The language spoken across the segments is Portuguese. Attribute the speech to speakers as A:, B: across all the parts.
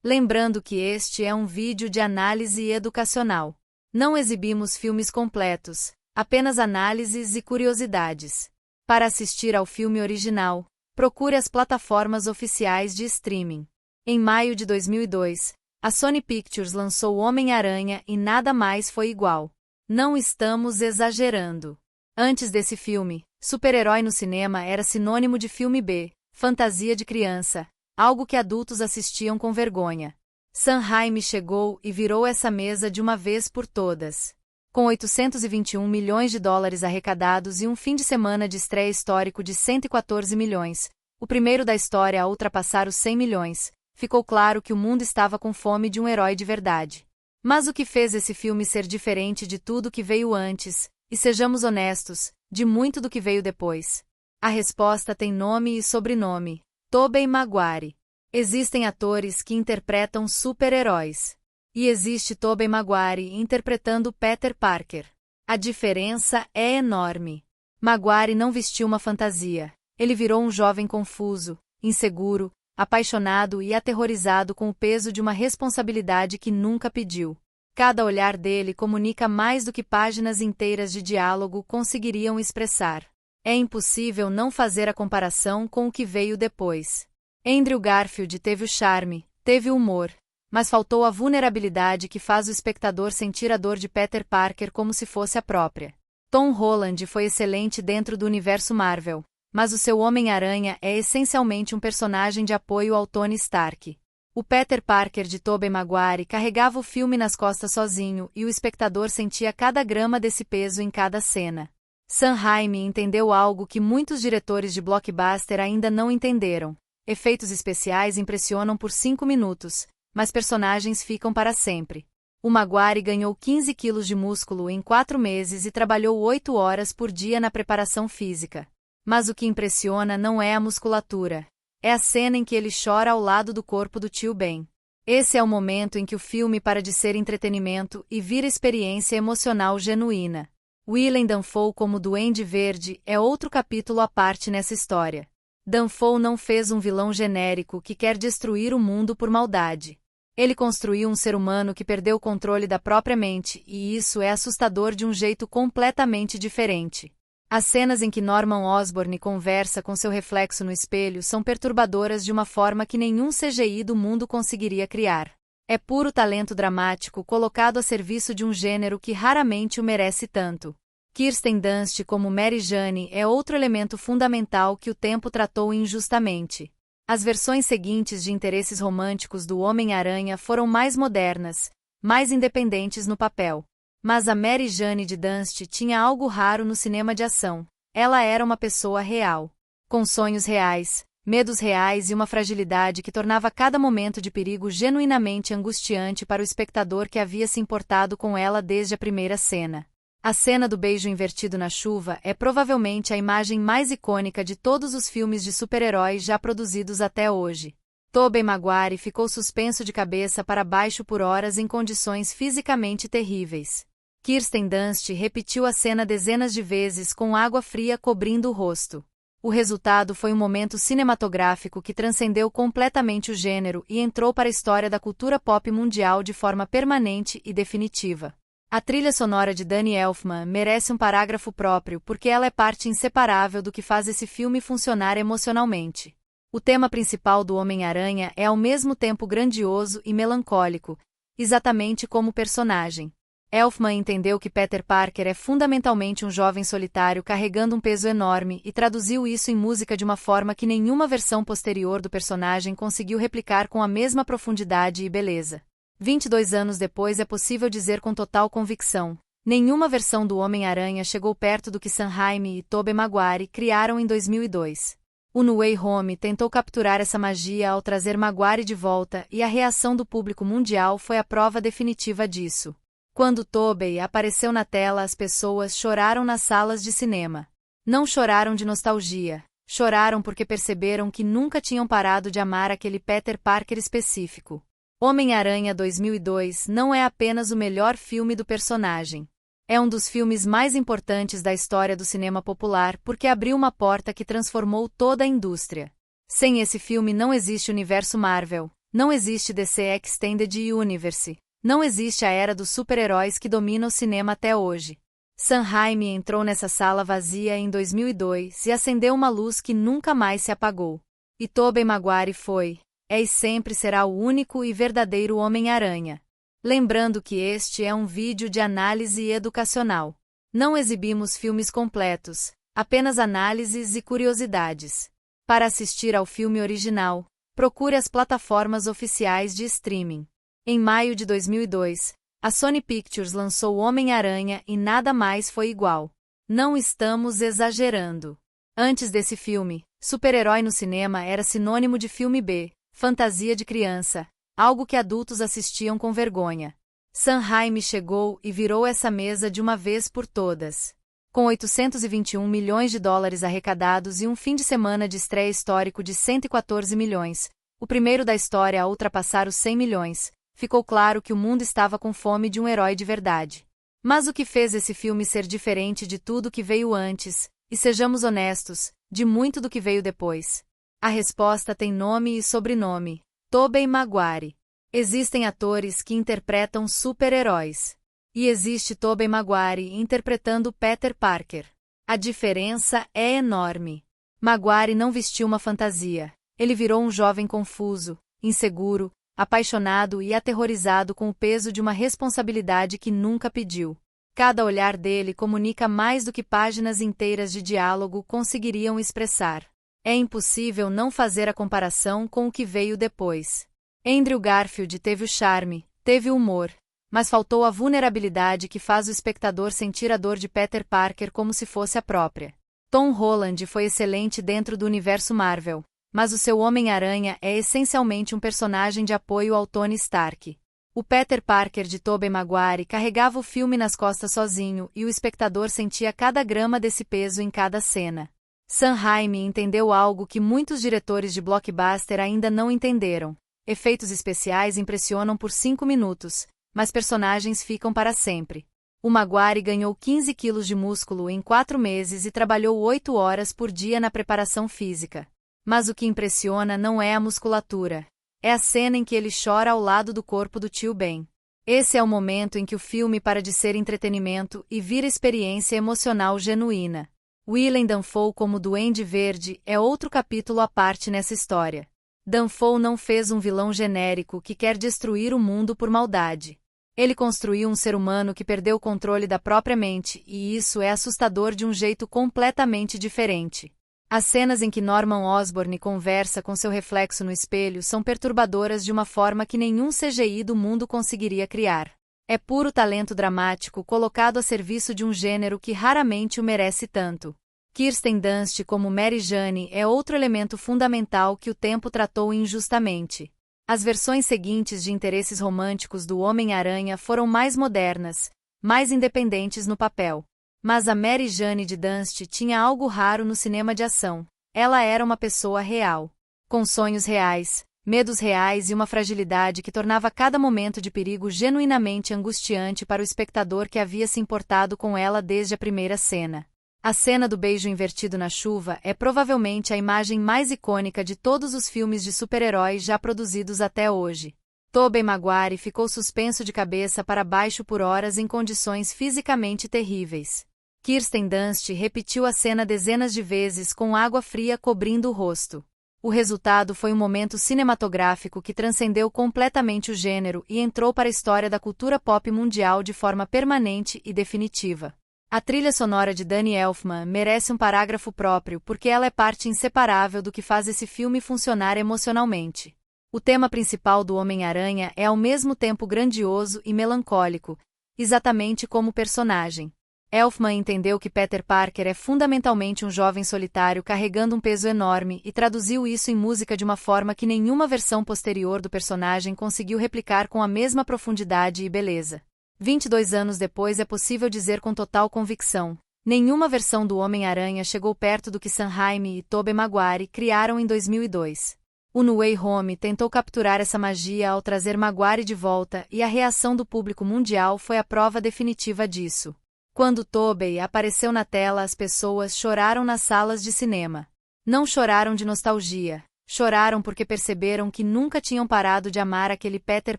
A: Lembrando que este é um vídeo de análise educacional. Não exibimos filmes completos, apenas análises e curiosidades. Para assistir ao filme original, procure as plataformas oficiais de streaming. Em maio de 2002, a Sony Pictures lançou Homem-Aranha e nada mais foi igual. Não estamos exagerando. Antes desse filme, super-herói no cinema era sinônimo de filme B, fantasia de criança, algo que adultos assistiam com vergonha. Sam Raimi chegou e virou essa mesa de uma vez por todas. Com 821 milhões de dólares arrecadados e um fim de semana de estreia histórico de 114 milhões, o primeiro da história a ultrapassar os 100 milhões, ficou claro que o mundo estava com fome de um herói de verdade. Mas o que fez esse filme ser diferente de tudo que veio antes, e sejamos honestos, de muito do que veio depois? A resposta tem nome e sobrenome: Tobey Maguire. Existem atores que interpretam super-heróis. E existe Tobey Maguire interpretando Peter Parker. A diferença é enorme. Maguire não vestiu uma fantasia. Ele virou um jovem confuso, inseguro, apaixonado e aterrorizado com o peso de uma responsabilidade que nunca pediu. Cada olhar dele comunica mais do que páginas inteiras de diálogo conseguiriam expressar. É impossível não fazer a comparação com o que veio depois. Andrew Garfield teve o charme, teve o humor, mas faltou a vulnerabilidade que faz o espectador sentir a dor de Peter Parker como se fosse a própria. Tom Holland foi excelente dentro do universo Marvel, mas o seu Homem-Aranha é essencialmente um personagem de apoio ao Tony Stark. O Peter Parker de Tobey Maguire carregava o filme nas costas sozinho e o espectador sentia cada grama desse peso em cada cena. Sam Raimi entendeu algo que muitos diretores de blockbuster ainda não entenderam. Efeitos especiais impressionam por 5 minutos, mas personagens ficam para sempre. O Maguire ganhou 15 quilos de músculo em 4 meses e trabalhou 8 horas por dia na preparação física. Mas o que impressiona não é a musculatura. É a cena em que ele chora ao lado do corpo do tio Ben. Esse é o momento em que o filme para de ser entretenimento e vira experiência emocional genuína. Willem Dafoe como Duende Verde é outro capítulo à parte nessa história. Dafoe não fez um vilão genérico que quer destruir o mundo por maldade. Ele construiu um ser humano que perdeu o controle da própria mente, e isso é assustador de um jeito completamente diferente. As cenas em que Norman Osborn conversa com seu reflexo no espelho são perturbadoras de uma forma que nenhum CGI do mundo conseguiria criar. É puro talento dramático colocado a serviço de um gênero que raramente o merece tanto. Kirsten Dunst como Mary Jane é outro elemento fundamental que o tempo tratou injustamente. As versões seguintes de interesses românticos do Homem-Aranha foram mais modernas, mais independentes no papel. Mas a Mary Jane de Dunst tinha algo raro no cinema de ação. Ela era uma pessoa real. Com sonhos reais, medos reais e uma fragilidade que tornava cada momento de perigo genuinamente angustiante para o espectador que havia se importado com ela desde a primeira cena. A cena do beijo invertido na chuva é provavelmente a imagem mais icônica de todos os filmes de super-heróis já produzidos até hoje. Tobey Maguire ficou suspenso de cabeça para baixo por horas em condições fisicamente terríveis. Kirsten Dunst repetiu a cena dezenas de vezes com água fria cobrindo o rosto. O resultado foi um momento cinematográfico que transcendeu completamente o gênero e entrou para a história da cultura pop mundial de forma permanente e definitiva. A trilha sonora de Danny Elfman merece um parágrafo próprio porque ela é parte inseparável do que faz esse filme funcionar emocionalmente. O tema principal do Homem-Aranha é ao mesmo tempo grandioso e melancólico, exatamente como o personagem. Elfman entendeu que Peter Parker é fundamentalmente um jovem solitário carregando um peso enorme e traduziu isso em música de uma forma que nenhuma versão posterior do personagem conseguiu replicar com a mesma profundidade e beleza. 22 anos depois é possível dizer com total convicção, nenhuma versão do Homem-Aranha chegou perto do que Sam Raimi e Tobey Maguire criaram em 2002. O No Way Home tentou capturar essa magia ao trazer Maguire de volta e a reação do público mundial foi a prova definitiva disso. Quando Tobey apareceu na tela, as pessoas choraram nas salas de cinema. Não choraram de nostalgia, choraram porque perceberam que nunca tinham parado de amar aquele Peter Parker específico. Homem-Aranha 2002 não é apenas o melhor filme do personagem. É um dos filmes mais importantes da história do cinema popular porque abriu uma porta que transformou toda a indústria. Sem esse filme não existe universo Marvel, Não existe DC Extended Universe. Não existe a era dos super-heróis que domina o cinema até hoje. Sam Raimi entrou nessa sala vazia em 2002 e acendeu uma luz que nunca mais se apagou. E Tobey Maguire foi, e sempre será o único e verdadeiro Homem-Aranha. Lembrando que este é um vídeo de análise educacional. Não exibimos filmes completos, apenas análises e curiosidades. Para assistir ao filme original, procure as plataformas oficiais de streaming. Em maio de 2002, a Sony Pictures lançou Homem-Aranha e nada mais foi igual. Não estamos exagerando. Antes desse filme, super-herói no cinema era sinônimo de filme B, fantasia de criança, algo que adultos assistiam com vergonha. Sam Raimi chegou e virou essa mesa de uma vez por todas. Com 821 milhões de dólares arrecadados e um fim de semana de estreia histórico de 114 milhões, o primeiro da história a ultrapassar os 100 milhões, ficou claro que o mundo estava com fome de um herói de verdade. Mas o que fez esse filme ser diferente de tudo que veio antes, e sejamos honestos, de muito do que veio depois? A resposta tem nome e sobrenome: Tobey Maguire. Existem atores que interpretam super-heróis. E existe Tobey Maguire interpretando Peter Parker. A diferença é enorme. Maguire não vestiu uma fantasia. Ele virou um jovem confuso, inseguro, apaixonado e aterrorizado com o peso de uma responsabilidade que nunca pediu. Cada olhar dele comunica mais do que páginas inteiras de diálogo conseguiriam expressar. É impossível não fazer a comparação com o que veio depois. Andrew Garfield teve o charme, teve o humor, mas faltou a vulnerabilidade que faz o espectador sentir a dor de Peter Parker como se fosse a própria. Tom Holland foi excelente dentro do universo Marvel, mas o seu Homem-Aranha é essencialmente um personagem de apoio ao Tony Stark. O Peter Parker de Tobey Maguire carregava o filme nas costas sozinho e o espectador sentia cada grama desse peso em cada cena. Sam Raimi entendeu algo que muitos diretores de blockbuster ainda não entenderam. Efeitos especiais impressionam por 5 minutos, mas personagens ficam para sempre. O Maguire ganhou 15 quilos de músculo em 4 meses e trabalhou 8 horas por dia na preparação física. Mas o que impressiona não é a musculatura. É a cena em que ele chora ao lado do corpo do tio Ben. Esse é o momento em que o filme para de ser entretenimento e vira experiência emocional genuína. Willem Dafoe como Duende Verde é outro capítulo à parte nessa história. Dafoe não fez um vilão genérico que quer destruir o mundo por maldade. Ele construiu um ser humano que perdeu o controle da própria mente, e isso é assustador de um jeito completamente diferente. As cenas em que Norman Osborn conversa com seu reflexo no espelho são perturbadoras de uma forma que nenhum CGI do mundo conseguiria criar. É puro talento dramático colocado a serviço de um gênero que raramente o merece tanto. Kirsten Dunst como Mary Jane é outro elemento fundamental que o tempo tratou injustamente. As versões seguintes de interesses românticos do Homem-Aranha foram mais modernas, mais independentes no papel. Mas a Mary Jane de Dunst tinha algo raro no cinema de ação. Ela era uma pessoa real. Com sonhos reais, medos reais e uma fragilidade que tornava cada momento de perigo genuinamente angustiante para o espectador que havia se importado com ela desde a primeira cena. A cena do beijo invertido na chuva é provavelmente a imagem mais icônica de todos os filmes de super-heróis já produzidos até hoje. Tobey Maguire ficou suspenso de cabeça para baixo por horas em condições fisicamente terríveis. Kirsten Dunst repetiu a cena dezenas de vezes com água fria cobrindo o rosto. O resultado foi um momento cinematográfico que transcendeu completamente o gênero e entrou para a história da cultura pop mundial de forma permanente e definitiva. A trilha sonora de Danny Elfman merece um parágrafo próprio porque ela é parte inseparável do que faz esse filme funcionar emocionalmente. O tema principal do Homem-Aranha é ao mesmo tempo grandioso e melancólico, exatamente como o personagem. Elfman entendeu que Peter Parker é fundamentalmente um jovem solitário carregando um peso enorme e traduziu isso em música de uma forma que nenhuma versão posterior do personagem conseguiu replicar com a mesma profundidade e beleza. 22 anos depois é possível dizer com total convicção, nenhuma versão do Homem-Aranha chegou perto do que Sam Raimi e Tobey Maguire criaram em 2002. O No Way Home tentou capturar essa magia ao trazer Maguire de volta e a reação do público mundial foi a prova definitiva disso. Quando Tobey apareceu na tela, as pessoas choraram nas salas de cinema. Não choraram de nostalgia, Choraram porque perceberam que nunca tinham parado de amar aquele Peter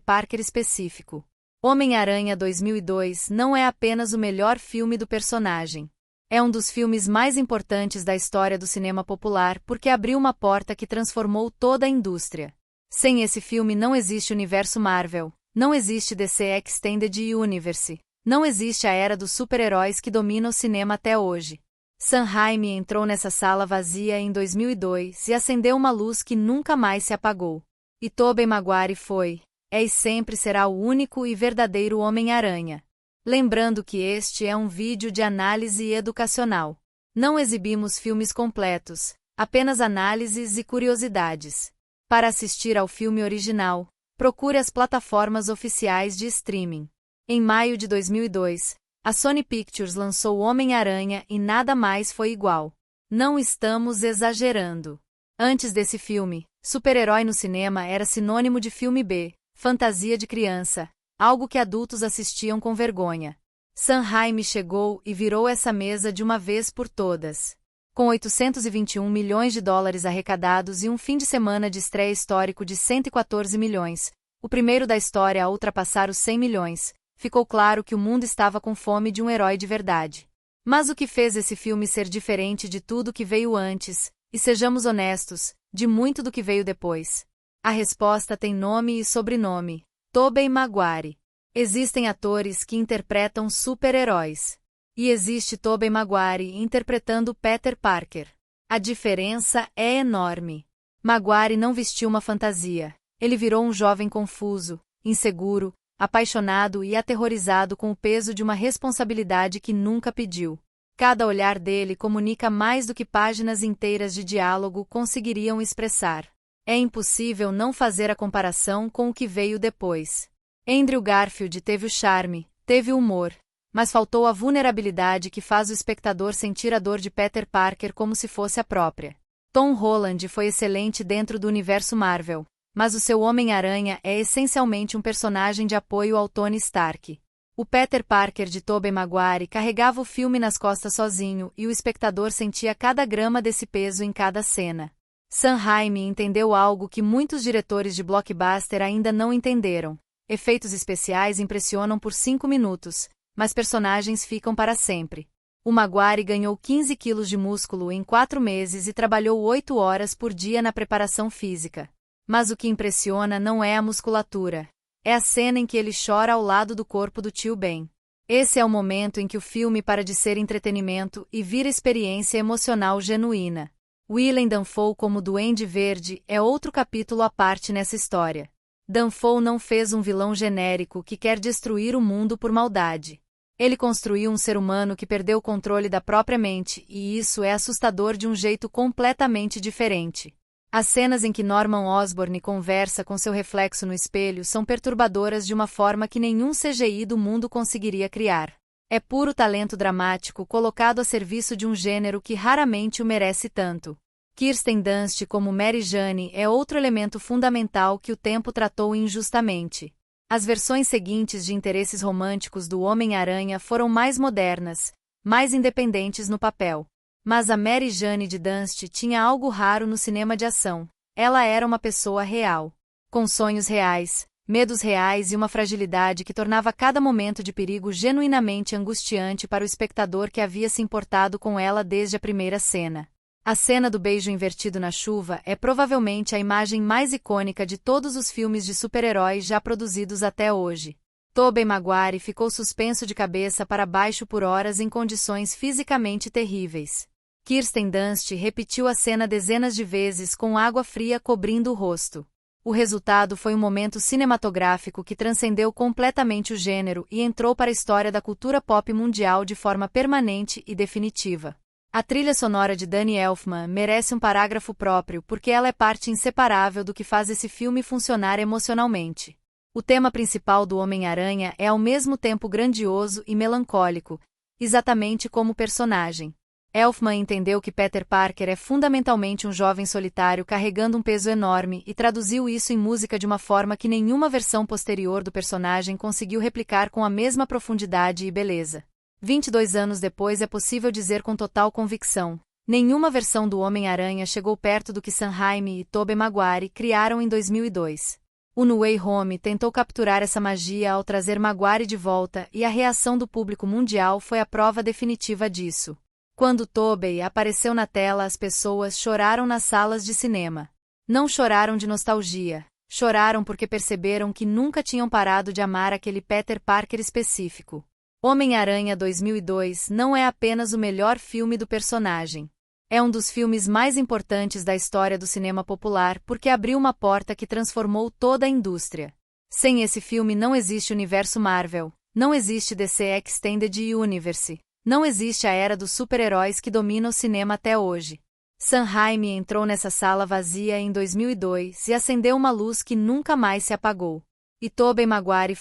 A: Parker específico. Homem-Aranha 2002 não é apenas o melhor filme do personagem. É um dos filmes mais importantes da história do cinema popular porque abriu uma porta que transformou toda a indústria. Sem esse filme não existe universo Marvel, não existe DC Extended Universe, não existe a era dos super-heróis que domina o cinema até hoje. Sam Raimi entrou nessa sala vazia em 2002 e acendeu uma luz que nunca mais se apagou. E Tobey Maguire foi, é e sempre será o único e verdadeiro Homem-Aranha. Lembrando que este é um vídeo de análise educacional. Não exibimos filmes completos, apenas análises e curiosidades. Para assistir ao filme original, procure as plataformas oficiais de streaming. Em maio de 2002, a Sony Pictures lançou Homem-Aranha e nada mais foi igual. Não estamos exagerando. Antes desse filme, super-herói no cinema era sinônimo de filme B, fantasia de criança, algo que adultos assistiam com vergonha. Sam Raimi chegou e virou essa mesa de uma vez por todas. Com 821 milhões de dólares arrecadados e um fim de semana de estreia histórico de 114 milhões, o primeiro da história a ultrapassar os 100 milhões, ficou claro que o mundo estava com fome de um herói de verdade. Mas o que fez esse filme ser diferente de tudo que veio antes, e sejamos honestos, de muito do que veio depois? A resposta tem nome e sobrenome: Tobey Maguire. Existem atores que interpretam super-heróis. E existe Tobey Maguire interpretando Peter Parker. A diferença é enorme. Maguire não vestiu uma fantasia. Ele virou um jovem confuso, inseguro, apaixonado e aterrorizado com o peso de uma responsabilidade que nunca pediu. Cada olhar dele comunica mais do que páginas inteiras de diálogo conseguiriam expressar. É impossível não fazer a comparação com o que veio depois. Andrew Garfield teve o charme, teve o humor, mas faltou a vulnerabilidade que faz o espectador sentir a dor de Peter Parker como se fosse a própria. Tom Holland foi excelente dentro do universo Marvel, mas o seu Homem-Aranha é essencialmente um personagem de apoio ao Tony Stark. O Peter Parker de Tobey Maguire carregava o filme nas costas sozinho e o espectador sentia cada grama desse peso em cada cena. Sam Raimi entendeu algo que muitos diretores de blockbuster ainda não entenderam. Efeitos especiais impressionam por 5 minutos, mas personagens ficam para sempre. O Maguire ganhou 15 quilos de músculo em 4 meses e trabalhou 8 horas por dia na preparação física. Mas o que impressiona não é a musculatura. É a cena em que ele chora ao lado do corpo do tio Ben. Esse é o momento em que o filme para de ser entretenimento e vira experiência emocional genuína. Willem Dafoe como Duende Verde é outro capítulo à parte nessa história. Dafoe não fez um vilão genérico que quer destruir o mundo por maldade. Ele construiu um ser humano que perdeu o controle da própria mente, e isso é assustador de um jeito completamente diferente. As cenas em que Norman Osborn conversa com seu reflexo no espelho são perturbadoras de uma forma que nenhum CGI do mundo conseguiria criar. É puro talento dramático colocado a serviço de um gênero que raramente o merece tanto. Kirsten Dunst como Mary Jane é outro elemento fundamental que o tempo tratou injustamente. As versões seguintes de interesses românticos do Homem-Aranha foram mais modernas, mais independentes no papel. Mas a Mary Jane de Dunst tinha algo raro no cinema de ação. Ela era uma pessoa real. Com sonhos reais, medos reais e uma fragilidade que tornava cada momento de perigo genuinamente angustiante para o espectador que havia se importado com ela desde a primeira cena. A cena do beijo invertido na chuva é provavelmente a imagem mais icônica de todos os filmes de super-heróis já produzidos até hoje. Tobey Maguire ficou suspenso de cabeça para baixo por horas em condições fisicamente terríveis. Kirsten Dunst repetiu a cena dezenas de vezes com água fria cobrindo o rosto. O resultado foi um momento cinematográfico que transcendeu completamente o gênero e entrou para a história da cultura pop mundial de forma permanente e definitiva. A trilha sonora de Danny Elfman merece um parágrafo próprio porque ela é parte inseparável do que faz esse filme funcionar emocionalmente. O tema principal do Homem-Aranha é ao mesmo tempo grandioso e melancólico, exatamente como o personagem. Elfman entendeu que Peter Parker é fundamentalmente um jovem solitário carregando um peso enorme e traduziu isso em música de uma forma que nenhuma versão posterior do personagem conseguiu replicar com a mesma profundidade e beleza. 22 anos depois é possível dizer com total convicção: Nenhuma versão do Homem-Aranha chegou perto do que Sam Raimi e Tobey Maguire criaram em 2002. O No Way Home tentou capturar essa magia ao trazer Maguire de volta e a reação do público mundial foi a prova definitiva disso. Quando Tobey apareceu na tela, as pessoas choraram nas salas de cinema. Não choraram de nostalgia, choraram porque perceberam que nunca tinham parado de amar aquele Peter Parker específico. Homem-Aranha 2002 não é apenas o melhor filme do personagem. É um dos filmes mais importantes da história do cinema popular porque abriu uma porta que transformou toda a indústria. Sem esse filme não existe universo Marvel, não existe DC Extended Universe, não existe a era dos super-heróis que domina o cinema até hoje. Sam Raimi entrou nessa sala vazia em 2002 e acendeu uma luz que nunca mais se apagou. E Tobey Maguire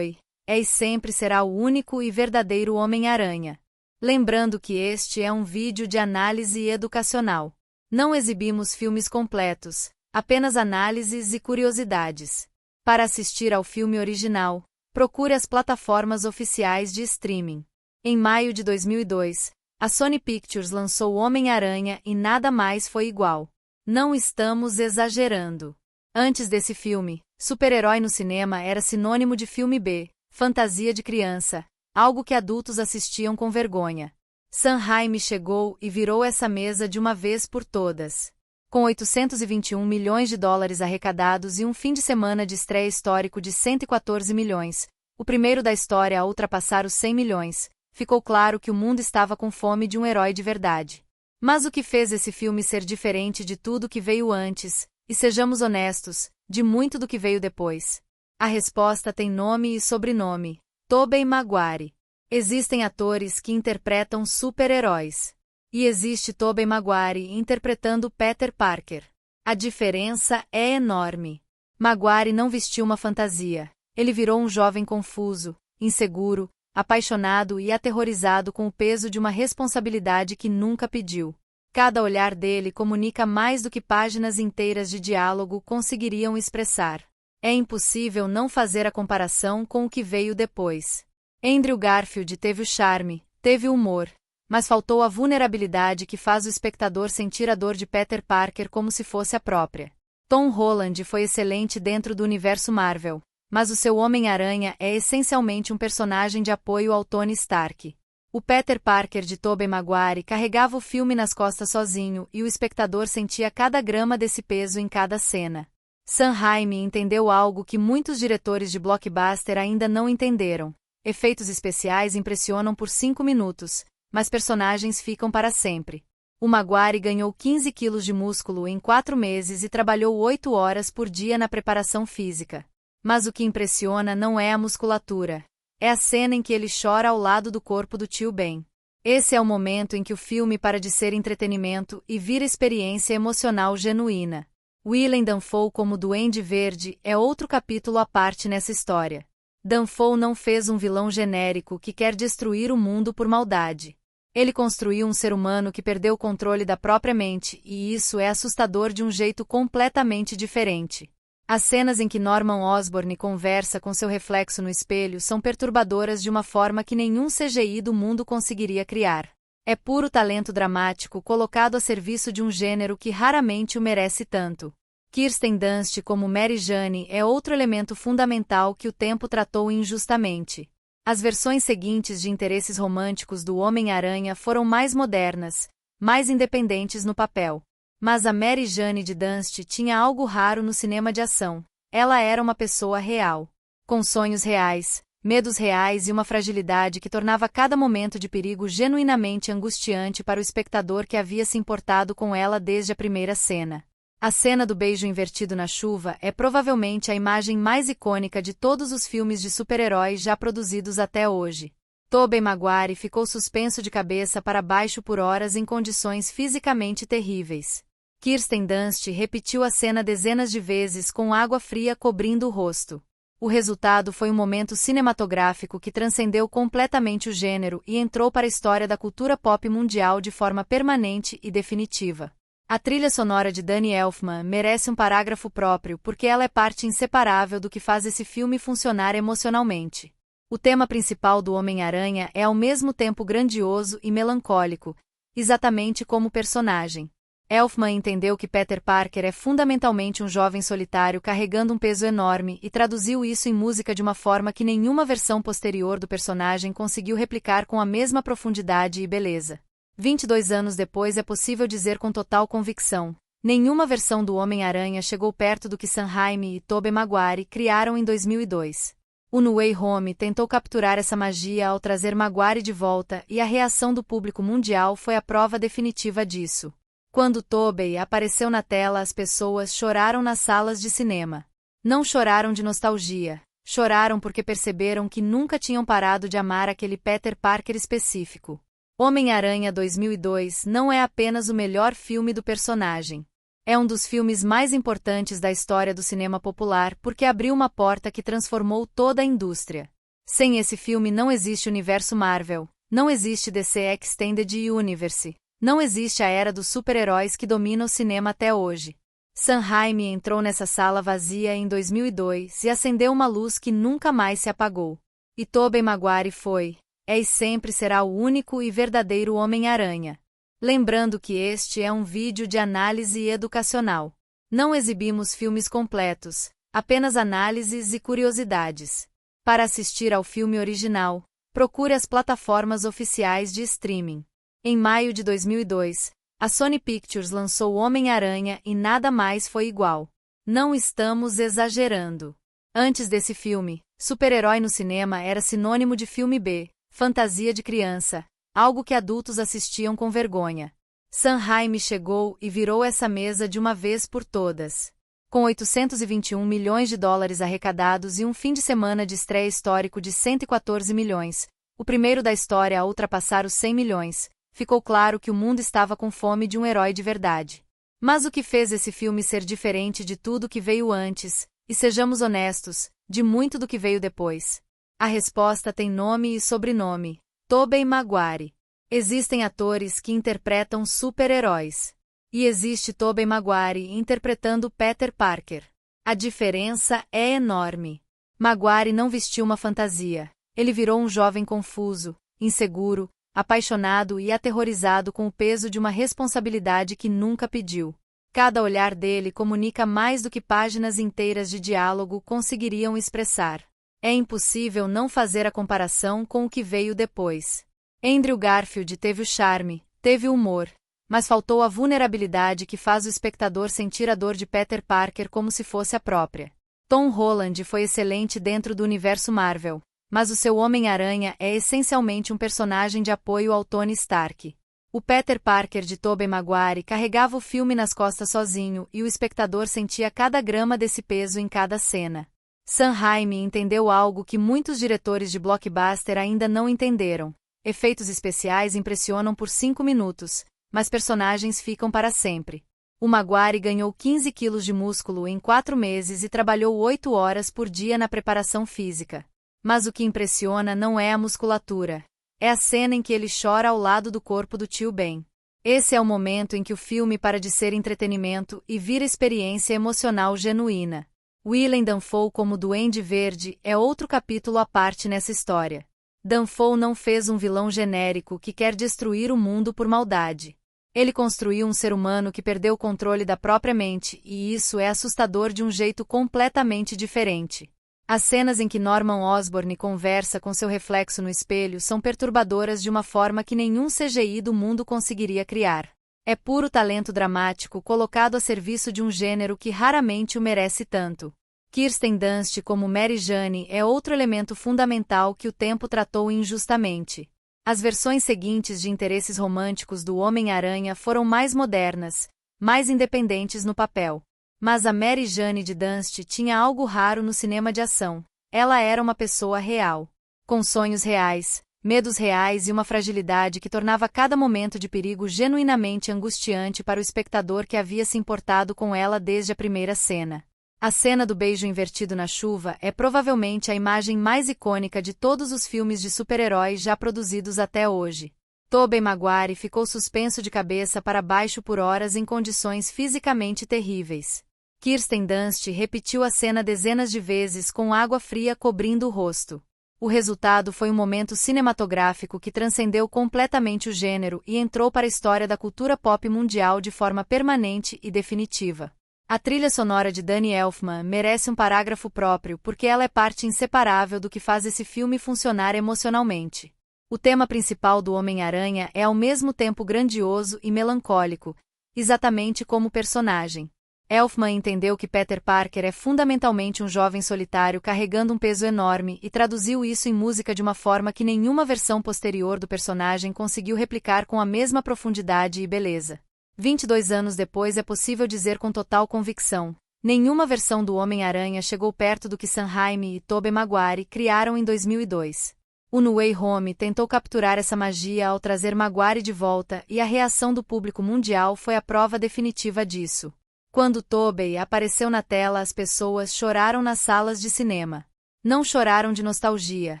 A: é e sempre será o único e verdadeiro Homem-Aranha. Lembrando que este é um vídeo de análise educacional. Não exibimos filmes completos, apenas análises e curiosidades. Para assistir ao filme original, procure as plataformas oficiais de streaming. Em maio de 2002, a Sony Pictures lançou Homem-Aranha e nada mais foi igual. Não estamos exagerando. Antes desse filme, super-herói no cinema era sinônimo de filme B, fantasia de criança, algo que adultos assistiam com vergonha. Sam Raimi chegou e virou essa mesa de uma vez por todas. Com 821 milhões de dólares arrecadados e um fim de semana de estreia histórico de 114 milhões, o primeiro da história a ultrapassar os 100 milhões, ficou claro que o mundo estava com fome de um herói de verdade. Mas o que fez esse filme ser diferente de tudo que veio antes, e sejamos honestos, de muito do que veio depois? A resposta tem nome e sobrenome: Tobey Maguire. Existem atores que interpretam super-heróis. E existe Tobey Maguire interpretando Peter Parker. A diferença é enorme. Maguire não vestiu uma fantasia. Ele virou um jovem confuso, inseguro, apaixonado e aterrorizado com o peso de uma responsabilidade que nunca pediu. Cada olhar dele comunica mais do que páginas inteiras de diálogo conseguiriam expressar. É impossível não fazer a comparação com o que veio depois. Andrew Garfield teve o charme, teve o humor, mas faltou a vulnerabilidade que faz o espectador sentir a dor de Peter Parker como se fosse a própria. Tom Holland foi excelente dentro do universo Marvel, mas o seu Homem-Aranha é essencialmente um personagem de apoio ao Tony Stark. O Peter Parker de Tobey Maguire carregava o filme nas costas sozinho e o espectador sentia cada grama desse peso em cada cena. Sam Raimi entendeu algo que muitos diretores de blockbuster ainda não entenderam. Efeitos especiais impressionam por 5 minutos, mas personagens ficam para sempre. O Maguire ganhou 15 quilos de músculo em 4 meses e trabalhou 8 horas por dia na preparação física. Mas o que impressiona não é a musculatura. É a cena em que ele chora ao lado do corpo do tio Ben. Esse é o momento em que o filme para de ser entretenimento e vira experiência emocional genuína. Willem Dafoe como Duende Verde é outro capítulo à parte nessa história. Dafoe não fez um vilão genérico que quer destruir o mundo por maldade. Ele construiu um ser humano que perdeu o controle da própria mente, e isso é assustador de um jeito completamente diferente. As cenas em que Norman Osborn conversa com seu reflexo no espelho são perturbadoras de uma forma que nenhum CGI do mundo conseguiria criar. É puro talento dramático colocado a serviço de um gênero que raramente o merece tanto. Kirsten Dunst como Mary Jane é outro elemento fundamental que o tempo tratou injustamente. As versões seguintes de interesses românticos do Homem-Aranha foram mais modernas, mais independentes no papel. Mas a Mary Jane de Dunst tinha algo raro no cinema de ação. Ela era uma pessoa real. Com sonhos reais, medos reais e uma fragilidade que tornava cada momento de perigo genuinamente angustiante para o espectador que havia se importado com ela desde a primeira cena. A cena do beijo invertido na chuva é provavelmente a imagem mais icônica de todos os filmes de super-heróis já produzidos até hoje. Tobey Maguire ficou suspenso de cabeça para baixo por horas em condições fisicamente terríveis. Kirsten Dunst repetiu a cena dezenas de vezes com água fria cobrindo o rosto. O resultado foi um momento cinematográfico que transcendeu completamente o gênero e entrou para a história da cultura pop mundial de forma permanente e definitiva. A trilha sonora de Danny Elfman merece um parágrafo próprio porque ela é parte inseparável do que faz esse filme funcionar emocionalmente. O tema principal do Homem-Aranha é ao mesmo tempo grandioso e melancólico, exatamente como personagem. Elfman entendeu que Peter Parker é fundamentalmente um jovem solitário carregando um peso enorme e traduziu isso em música de uma forma que nenhuma versão posterior do personagem conseguiu replicar com a mesma profundidade e beleza. 22 anos depois é possível dizer com total convicção: nenhuma versão do Homem-Aranha chegou perto do que Sam Raimi e Tobey Maguire criaram em 2002. O No Way Home tentou capturar essa magia ao trazer Maguire de volta e a reação do público mundial foi a prova definitiva disso. Quando Tobey apareceu na tela, as pessoas choraram nas salas de cinema. Não choraram de nostalgia, choraram porque perceberam que nunca tinham parado de amar aquele Peter Parker específico. Homem-Aranha 2002 não é apenas o melhor filme do personagem. É um dos filmes mais importantes da história do cinema popular porque abriu uma porta que transformou toda a indústria. Sem esse filme não existe universo Marvel, não existe DC Extended Universe. Não existe a era dos super-heróis que domina o cinema até hoje. Sam Raimi entrou nessa sala vazia em 2002 e acendeu uma luz que nunca mais se apagou. E Tobey Maguire foi, é e sempre será o único e verdadeiro Homem-Aranha. Lembrando que este é um vídeo de análise educacional. Não exibimos filmes completos, apenas análises e curiosidades. Para assistir ao filme original, procure as plataformas oficiais de streaming. Em maio de 2002, a Sony Pictures lançou Homem-Aranha e nada mais foi igual. Não estamos exagerando. Antes desse filme, super-herói no cinema era sinônimo de filme B, fantasia de criança, algo que adultos assistiam com vergonha. Sam Raimi chegou e virou essa mesa de uma vez por todas. Com 821 milhões de dólares arrecadados e um fim de semana de estreia histórico de 114 milhões, o primeiro da história a ultrapassar os 100 milhões, ficou claro que o mundo estava com fome de um herói de verdade. Mas o que fez esse filme ser diferente de tudo que veio antes, e sejamos honestos, de muito do que veio depois? A resposta tem nome e sobrenome: Tobey Maguire. Existem atores que interpretam super-heróis. E existe Tobey Maguire interpretando Peter Parker. A diferença é enorme. Maguire não vestiu uma fantasia. Ele virou um jovem confuso, inseguro, apaixonado e aterrorizado com o peso de uma responsabilidade que nunca pediu. Cada olhar dele comunica mais do que páginas inteiras de diálogo conseguiriam expressar. É impossível não fazer a comparação com o que veio depois. Andrew Garfield teve o charme, teve o humor, mas faltou a vulnerabilidade que faz o espectador sentir a dor de Peter Parker como se fosse a própria. Tom Holland foi excelente dentro do universo Marvel, mas o seu Homem-Aranha é essencialmente um personagem de apoio ao Tony Stark. O Peter Parker de Tobey Maguire carregava o filme nas costas sozinho e o espectador sentia cada grama desse peso em cada cena. Sam Raimi entendeu algo que muitos diretores de blockbuster ainda não entenderam. Efeitos especiais impressionam por 5 minutos, mas personagens ficam para sempre. O Maguire ganhou 15 quilos de músculo em 4 meses e trabalhou 8 horas por dia na preparação física. Mas o que impressiona não é a musculatura. É a cena em que ele chora ao lado do corpo do tio Ben. Esse é o momento em que o filme para de ser entretenimento e vira experiência emocional genuína. Willem Dafoe como Duende Verde é outro capítulo à parte nessa história. Dafoe não fez um vilão genérico que quer destruir o mundo por maldade. Ele construiu um ser humano que perdeu o controle da própria mente, e isso é assustador de um jeito completamente diferente. As cenas em que Norman Osborn conversa com seu reflexo no espelho são perturbadoras de uma forma que nenhum CGI do mundo conseguiria criar. É puro talento dramático colocado a serviço de um gênero que raramente o merece tanto. Kirsten Dunst como Mary Jane é outro elemento fundamental que o tempo tratou injustamente. As versões seguintes de interesses românticos do Homem-Aranha foram mais modernas, mais independentes no papel. Mas a Mary Jane de Dunst tinha algo raro no cinema de ação. Ela era uma pessoa real. Com sonhos reais, medos reais e uma fragilidade que tornava cada momento de perigo genuinamente angustiante para o espectador que havia se importado com ela desde a primeira cena. A cena do beijo invertido na chuva é provavelmente a imagem mais icônica de todos os filmes de super-heróis já produzidos até hoje. Tobey Maguire ficou suspenso de cabeça para baixo por horas em condições fisicamente terríveis. Kirsten Dunst repetiu a cena dezenas de vezes com água fria cobrindo o rosto. O resultado foi um momento cinematográfico que transcendeu completamente o gênero e entrou para a história da cultura pop mundial de forma permanente e definitiva. A trilha sonora de Danny Elfman merece um parágrafo próprio porque ela é parte inseparável do que faz esse filme funcionar emocionalmente. O tema principal do Homem-Aranha é ao mesmo tempo grandioso e melancólico, exatamente como o personagem. Elfman entendeu que Peter Parker é fundamentalmente um jovem solitário carregando um peso enorme e traduziu isso em música de uma forma que nenhuma versão posterior do personagem conseguiu replicar com a mesma profundidade e beleza. 22 anos depois é possível dizer com total convicção, nenhuma versão do Homem-Aranha chegou perto do que Sam Raimi e Tobey Maguire criaram em 2002. O No Way Home tentou capturar essa magia ao trazer Maguire de volta e a reação do público mundial foi a prova definitiva disso. Quando Tobey apareceu na tela, as pessoas choraram nas salas de cinema. Não choraram de nostalgia,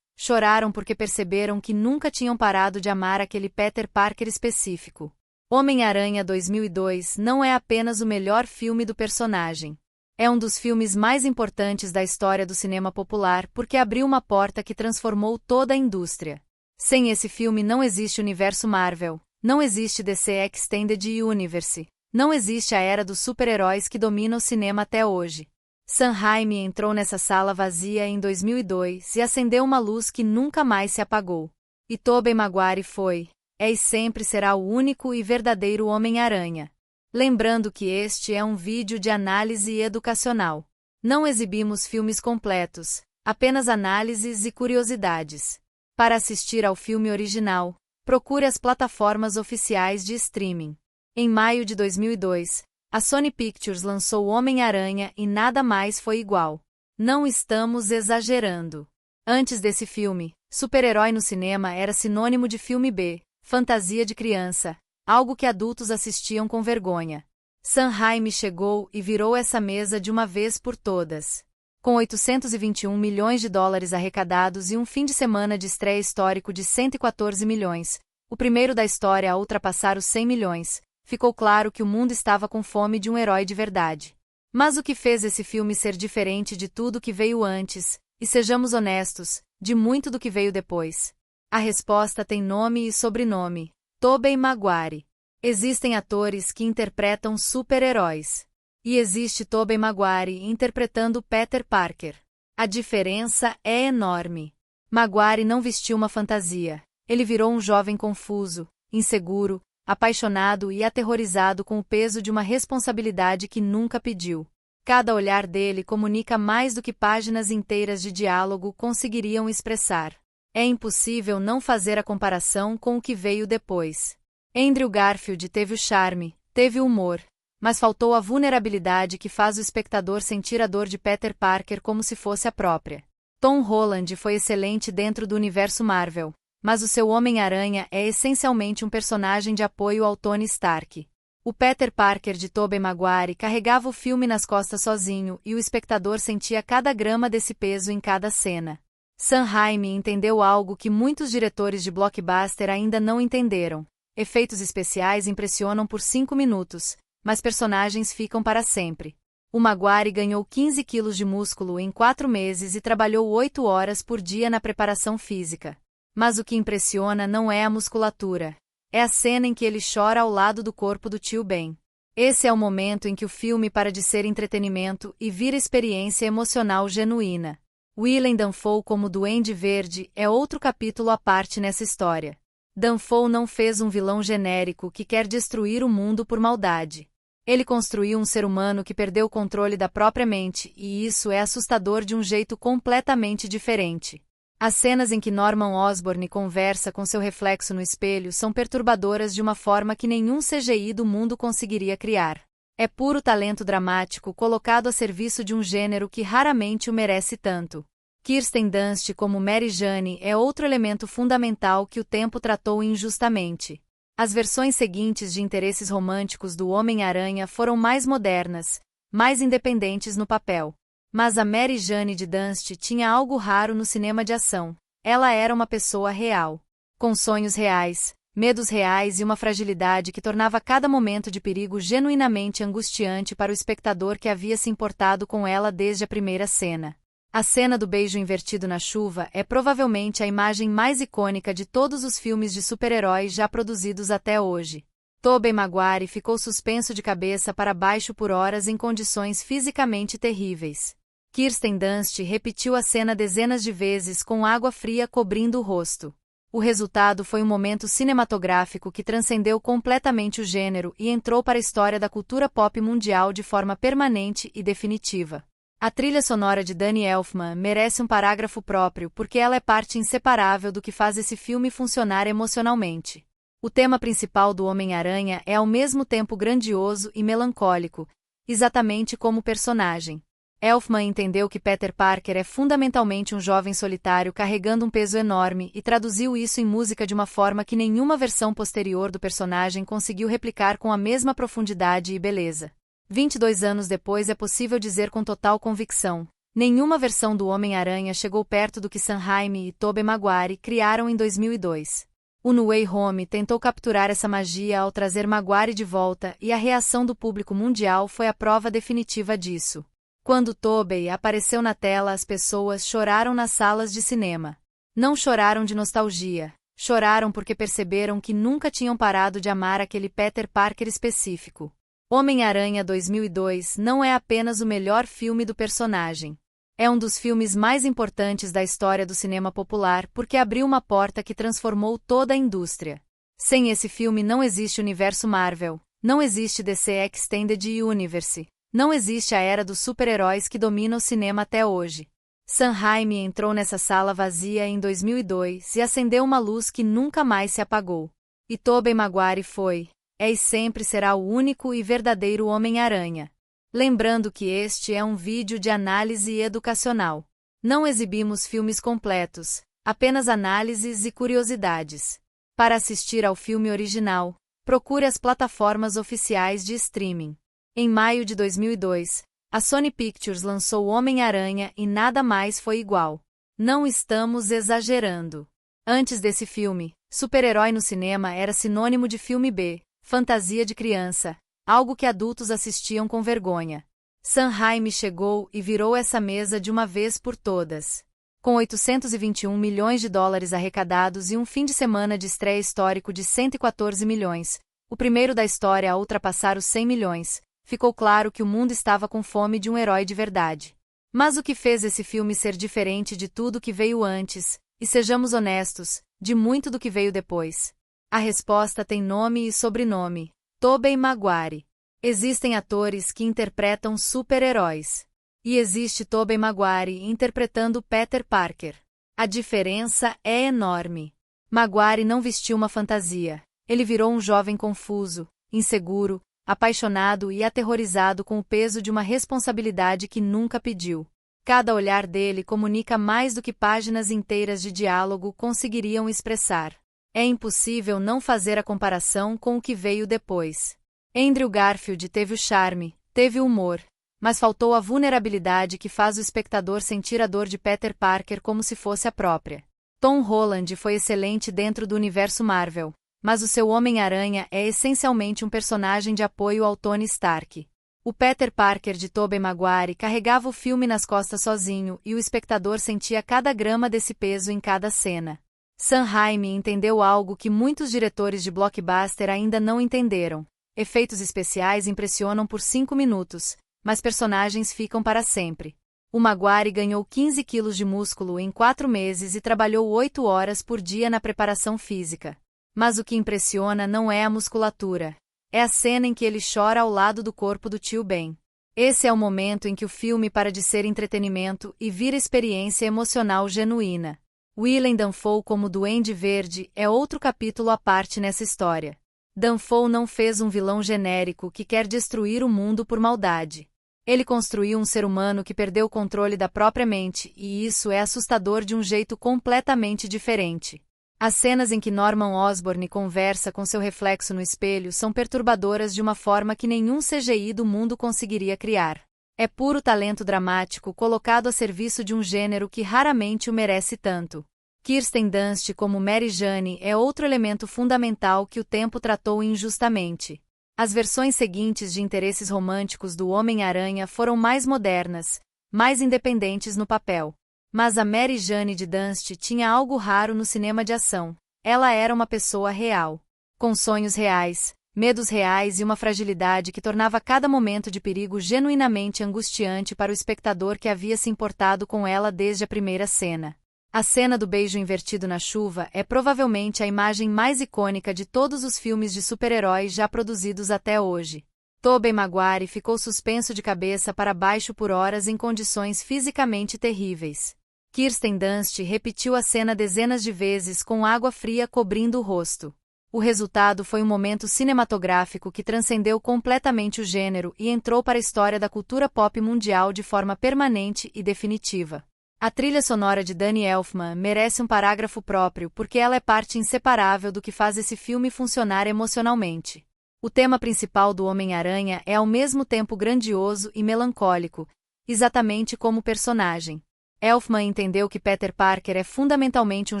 A: choraram porque perceberam que nunca tinham parado de amar aquele Peter Parker específico. Homem-Aranha 2002 não é apenas o melhor filme do personagem. É um dos filmes mais importantes da história do cinema popular porque abriu uma porta que transformou toda a indústria. Sem esse filme não existe universo Marvel, não existe DC Extended Universe, não existe a era dos super-heróis que domina o cinema até hoje. Sam Raimi entrou nessa sala vazia em 2002 e acendeu uma luz que nunca mais se apagou. E Tobey Maguire foi, é e sempre será o único e verdadeiro Homem-Aranha. Lembrando que este é um vídeo de análise educacional. Não exibimos filmes completos, apenas análises e curiosidades. Para assistir ao filme original, procure as plataformas oficiais de streaming. Em maio de 2002, a Sony Pictures lançou Homem-Aranha e nada mais foi igual. Não estamos exagerando. Antes desse filme, super-herói no cinema era sinônimo de filme B, fantasia de criança, algo que adultos assistiam com vergonha. Sam Raimi chegou e virou essa mesa de uma vez por todas. Com 821 milhões de dólares arrecadados e um fim de semana de estreia histórico de 114 milhões, o primeiro da história a ultrapassar os 100 milhões, ficou claro que o mundo estava com fome de um herói de verdade. Mas o que fez esse filme ser diferente de tudo que veio antes, e sejamos honestos, de muito do que veio depois? A resposta tem nome e sobrenome: Tobey Maguire. Existem atores que interpretam super-heróis. E existe Tobey Maguire interpretando Peter Parker. A diferença é enorme. Maguire não vestiu uma fantasia. Ele virou um jovem confuso, inseguro, apaixonado e aterrorizado com o peso de uma responsabilidade que nunca pediu. Cada olhar dele comunica mais do que páginas inteiras de diálogo conseguiriam expressar. É impossível não fazer a comparação com o que veio depois. Andrew Garfield teve o charme, teve o humor, mas faltou a vulnerabilidade que faz o espectador sentir a dor de Peter Parker como se fosse a própria. Tom Holland foi excelente dentro do universo Marvel, mas o seu Homem-Aranha é essencialmente um personagem de apoio ao Tony Stark. O Peter Parker de Tobey Maguire carregava o filme nas costas sozinho e o espectador sentia cada grama desse peso em cada cena. Sam Raimi entendeu algo que muitos diretores de blockbuster ainda não entenderam. Efeitos especiais impressionam por 5 minutos, mas personagens ficam para sempre. O Maguire ganhou 15 quilos de músculo em 4 meses e trabalhou 8 horas por dia na preparação física. Mas o que impressiona não é a musculatura. É a cena em que ele chora ao lado do corpo do tio Ben. Esse é o momento em que o filme para de ser entretenimento e vira experiência emocional genuína. Willem Dafoe como Duende Verde é outro capítulo à parte nessa história. Dafoe não fez um vilão genérico que quer destruir o mundo por maldade. Ele construiu um ser humano que perdeu o controle da própria mente, e isso é assustador de um jeito completamente diferente. As cenas em que Norman Osborn conversa com seu reflexo no espelho são perturbadoras de uma forma que nenhum CGI do mundo conseguiria criar. É puro talento dramático colocado a serviço de um gênero que raramente o merece tanto. Kirsten Dunst como Mary Jane é outro elemento fundamental que o tempo tratou injustamente. As versões seguintes de interesses românticos do Homem-Aranha foram mais modernas, mais independentes no papel. Mas a Mary Jane de Dunst tinha algo raro no cinema de ação. Ela era uma pessoa real. Com sonhos reais, medos reais e uma fragilidade que tornava cada momento de perigo genuinamente angustiante para o espectador que havia se importado com ela desde a primeira cena. A cena do beijo invertido na chuva é provavelmente a imagem mais icônica de todos os filmes de super-heróis já produzidos até hoje. Tobey Maguire ficou suspenso de cabeça para baixo por horas em condições fisicamente terríveis. Kirsten Dunst repetiu a cena dezenas de vezes com água fria cobrindo o rosto. O resultado foi um momento cinematográfico que transcendeu completamente o gênero e entrou para a história da cultura pop mundial de forma permanente e definitiva. A trilha sonora de Danny Elfman merece um parágrafo próprio porque ela é parte inseparável do que faz esse filme funcionar emocionalmente. O tema principal do Homem-Aranha é ao mesmo tempo grandioso e melancólico, exatamente como o personagem. Elfman entendeu que Peter Parker é fundamentalmente um jovem solitário carregando um peso enorme e traduziu isso em música de uma forma que nenhuma versão posterior do personagem conseguiu replicar com a mesma profundidade e beleza. 22 anos depois é possível dizer com total convicção, nenhuma versão do Homem-Aranha chegou perto do que Sam Raimi e Tobey Maguire criaram em 2002. O No Way Home tentou capturar essa magia ao trazer Maguire de volta e a reação do público mundial foi a prova definitiva disso. Quando Tobey apareceu na tela, as pessoas choraram nas salas de cinema. Não choraram de nostalgia, choraram porque perceberam que nunca tinham parado de amar aquele Peter Parker específico. Homem-Aranha 2002 não é apenas o melhor filme do personagem. É um dos filmes mais importantes da história do cinema popular porque abriu uma porta que transformou toda a indústria. Sem esse filme não existe universo Marvel, não existe DC Extended Universe. Não existe a era dos super-heróis que domina o cinema até hoje. Sam Raimi entrou nessa sala vazia em 2002 e acendeu uma luz que nunca mais se apagou. E Tobey Maguire foi, é e sempre será o único e verdadeiro Homem-Aranha. Lembrando que este é um vídeo de análise educacional. Não exibimos filmes completos, apenas análises e curiosidades. Para assistir ao filme original, procure as plataformas oficiais de streaming. Em maio de 2002, a Sony Pictures lançou Homem-Aranha e nada mais foi igual. Não estamos exagerando. Antes desse filme, super-herói no cinema era sinônimo de filme B, fantasia de criança, algo que adultos assistiam com vergonha. Sam Raimi chegou e virou essa mesa de uma vez por todas. Com 821 milhões de dólares arrecadados e um fim de semana de estreia histórico de 114 milhões, o primeiro da história a ultrapassar os 100 milhões, ficou claro que o mundo estava com fome de um herói de verdade. Mas o que fez esse filme ser diferente de tudo que veio antes, e sejamos honestos, de muito do que veio depois? A resposta tem nome e sobrenome: Tobey Maguire. Existem atores que interpretam super-heróis. E existe Tobey Maguire interpretando Peter Parker. A diferença é enorme. Maguire não vestiu uma fantasia. Ele virou um jovem confuso, inseguro, apaixonado e aterrorizado com o peso de uma responsabilidade que nunca pediu. Cada olhar dele comunica mais do que páginas inteiras de diálogo conseguiriam expressar. É impossível não fazer a comparação com o que veio depois. Andrew Garfield teve o charme, teve o humor, mas faltou a vulnerabilidade que faz o espectador sentir a dor de Peter Parker como se fosse a própria. Tom Holland foi excelente dentro do universo Marvel, mas o seu Homem-Aranha é essencialmente um personagem de apoio ao Tony Stark. O Peter Parker de Tobey Maguire carregava o filme nas costas sozinho e o espectador sentia cada grama desse peso em cada cena. Sam Raimi entendeu algo que muitos diretores de blockbuster ainda não entenderam. Efeitos especiais impressionam por 5 minutos, mas personagens ficam para sempre. O Maguire ganhou 15 quilos de músculo em 4 meses e trabalhou 8 horas por dia na preparação física. Mas o que impressiona não é a musculatura. É a cena em que ele chora ao lado do corpo do tio Ben. Esse é o momento em que o filme para de ser entretenimento e vira experiência emocional genuína. Willem Dafoe como Duende Verde é outro capítulo à parte nessa história. Dafoe não fez um vilão genérico que quer destruir o mundo por maldade. Ele construiu um ser humano que perdeu o controle da própria mente, e isso é assustador de um jeito completamente diferente. As cenas em que Norman Osborn conversa com seu reflexo no espelho são perturbadoras de uma forma que nenhum CGI do mundo conseguiria criar. É puro talento dramático colocado a serviço de um gênero que raramente o merece tanto. Kirsten Dunst como Mary Jane é outro elemento fundamental que o tempo tratou injustamente. As versões seguintes de interesses românticos do Homem-Aranha foram mais modernas, mais independentes no papel. Mas a Mary Jane de Dunst tinha algo raro no cinema de ação. Ela era uma pessoa real. Com sonhos reais, medos reais e uma fragilidade que tornava cada momento de perigo genuinamente angustiante para o espectador que havia se importado com ela desde a primeira cena. A cena do beijo invertido na chuva é provavelmente a imagem mais icônica de todos os filmes de super-heróis já produzidos até hoje. Tobey Maguire ficou suspenso de cabeça para baixo por horas em condições fisicamente terríveis. Kirsten Dunst repetiu a cena dezenas de vezes com água fria cobrindo o rosto. O resultado foi um momento cinematográfico que transcendeu completamente o gênero e entrou para a história da cultura pop mundial de forma permanente e definitiva. A trilha sonora de Danny Elfman merece um parágrafo próprio porque ela é parte inseparável do que faz esse filme funcionar emocionalmente. O tema principal do Homem-Aranha é ao mesmo tempo grandioso e melancólico, exatamente como o personagem. Elfman entendeu que Peter Parker é fundamentalmente um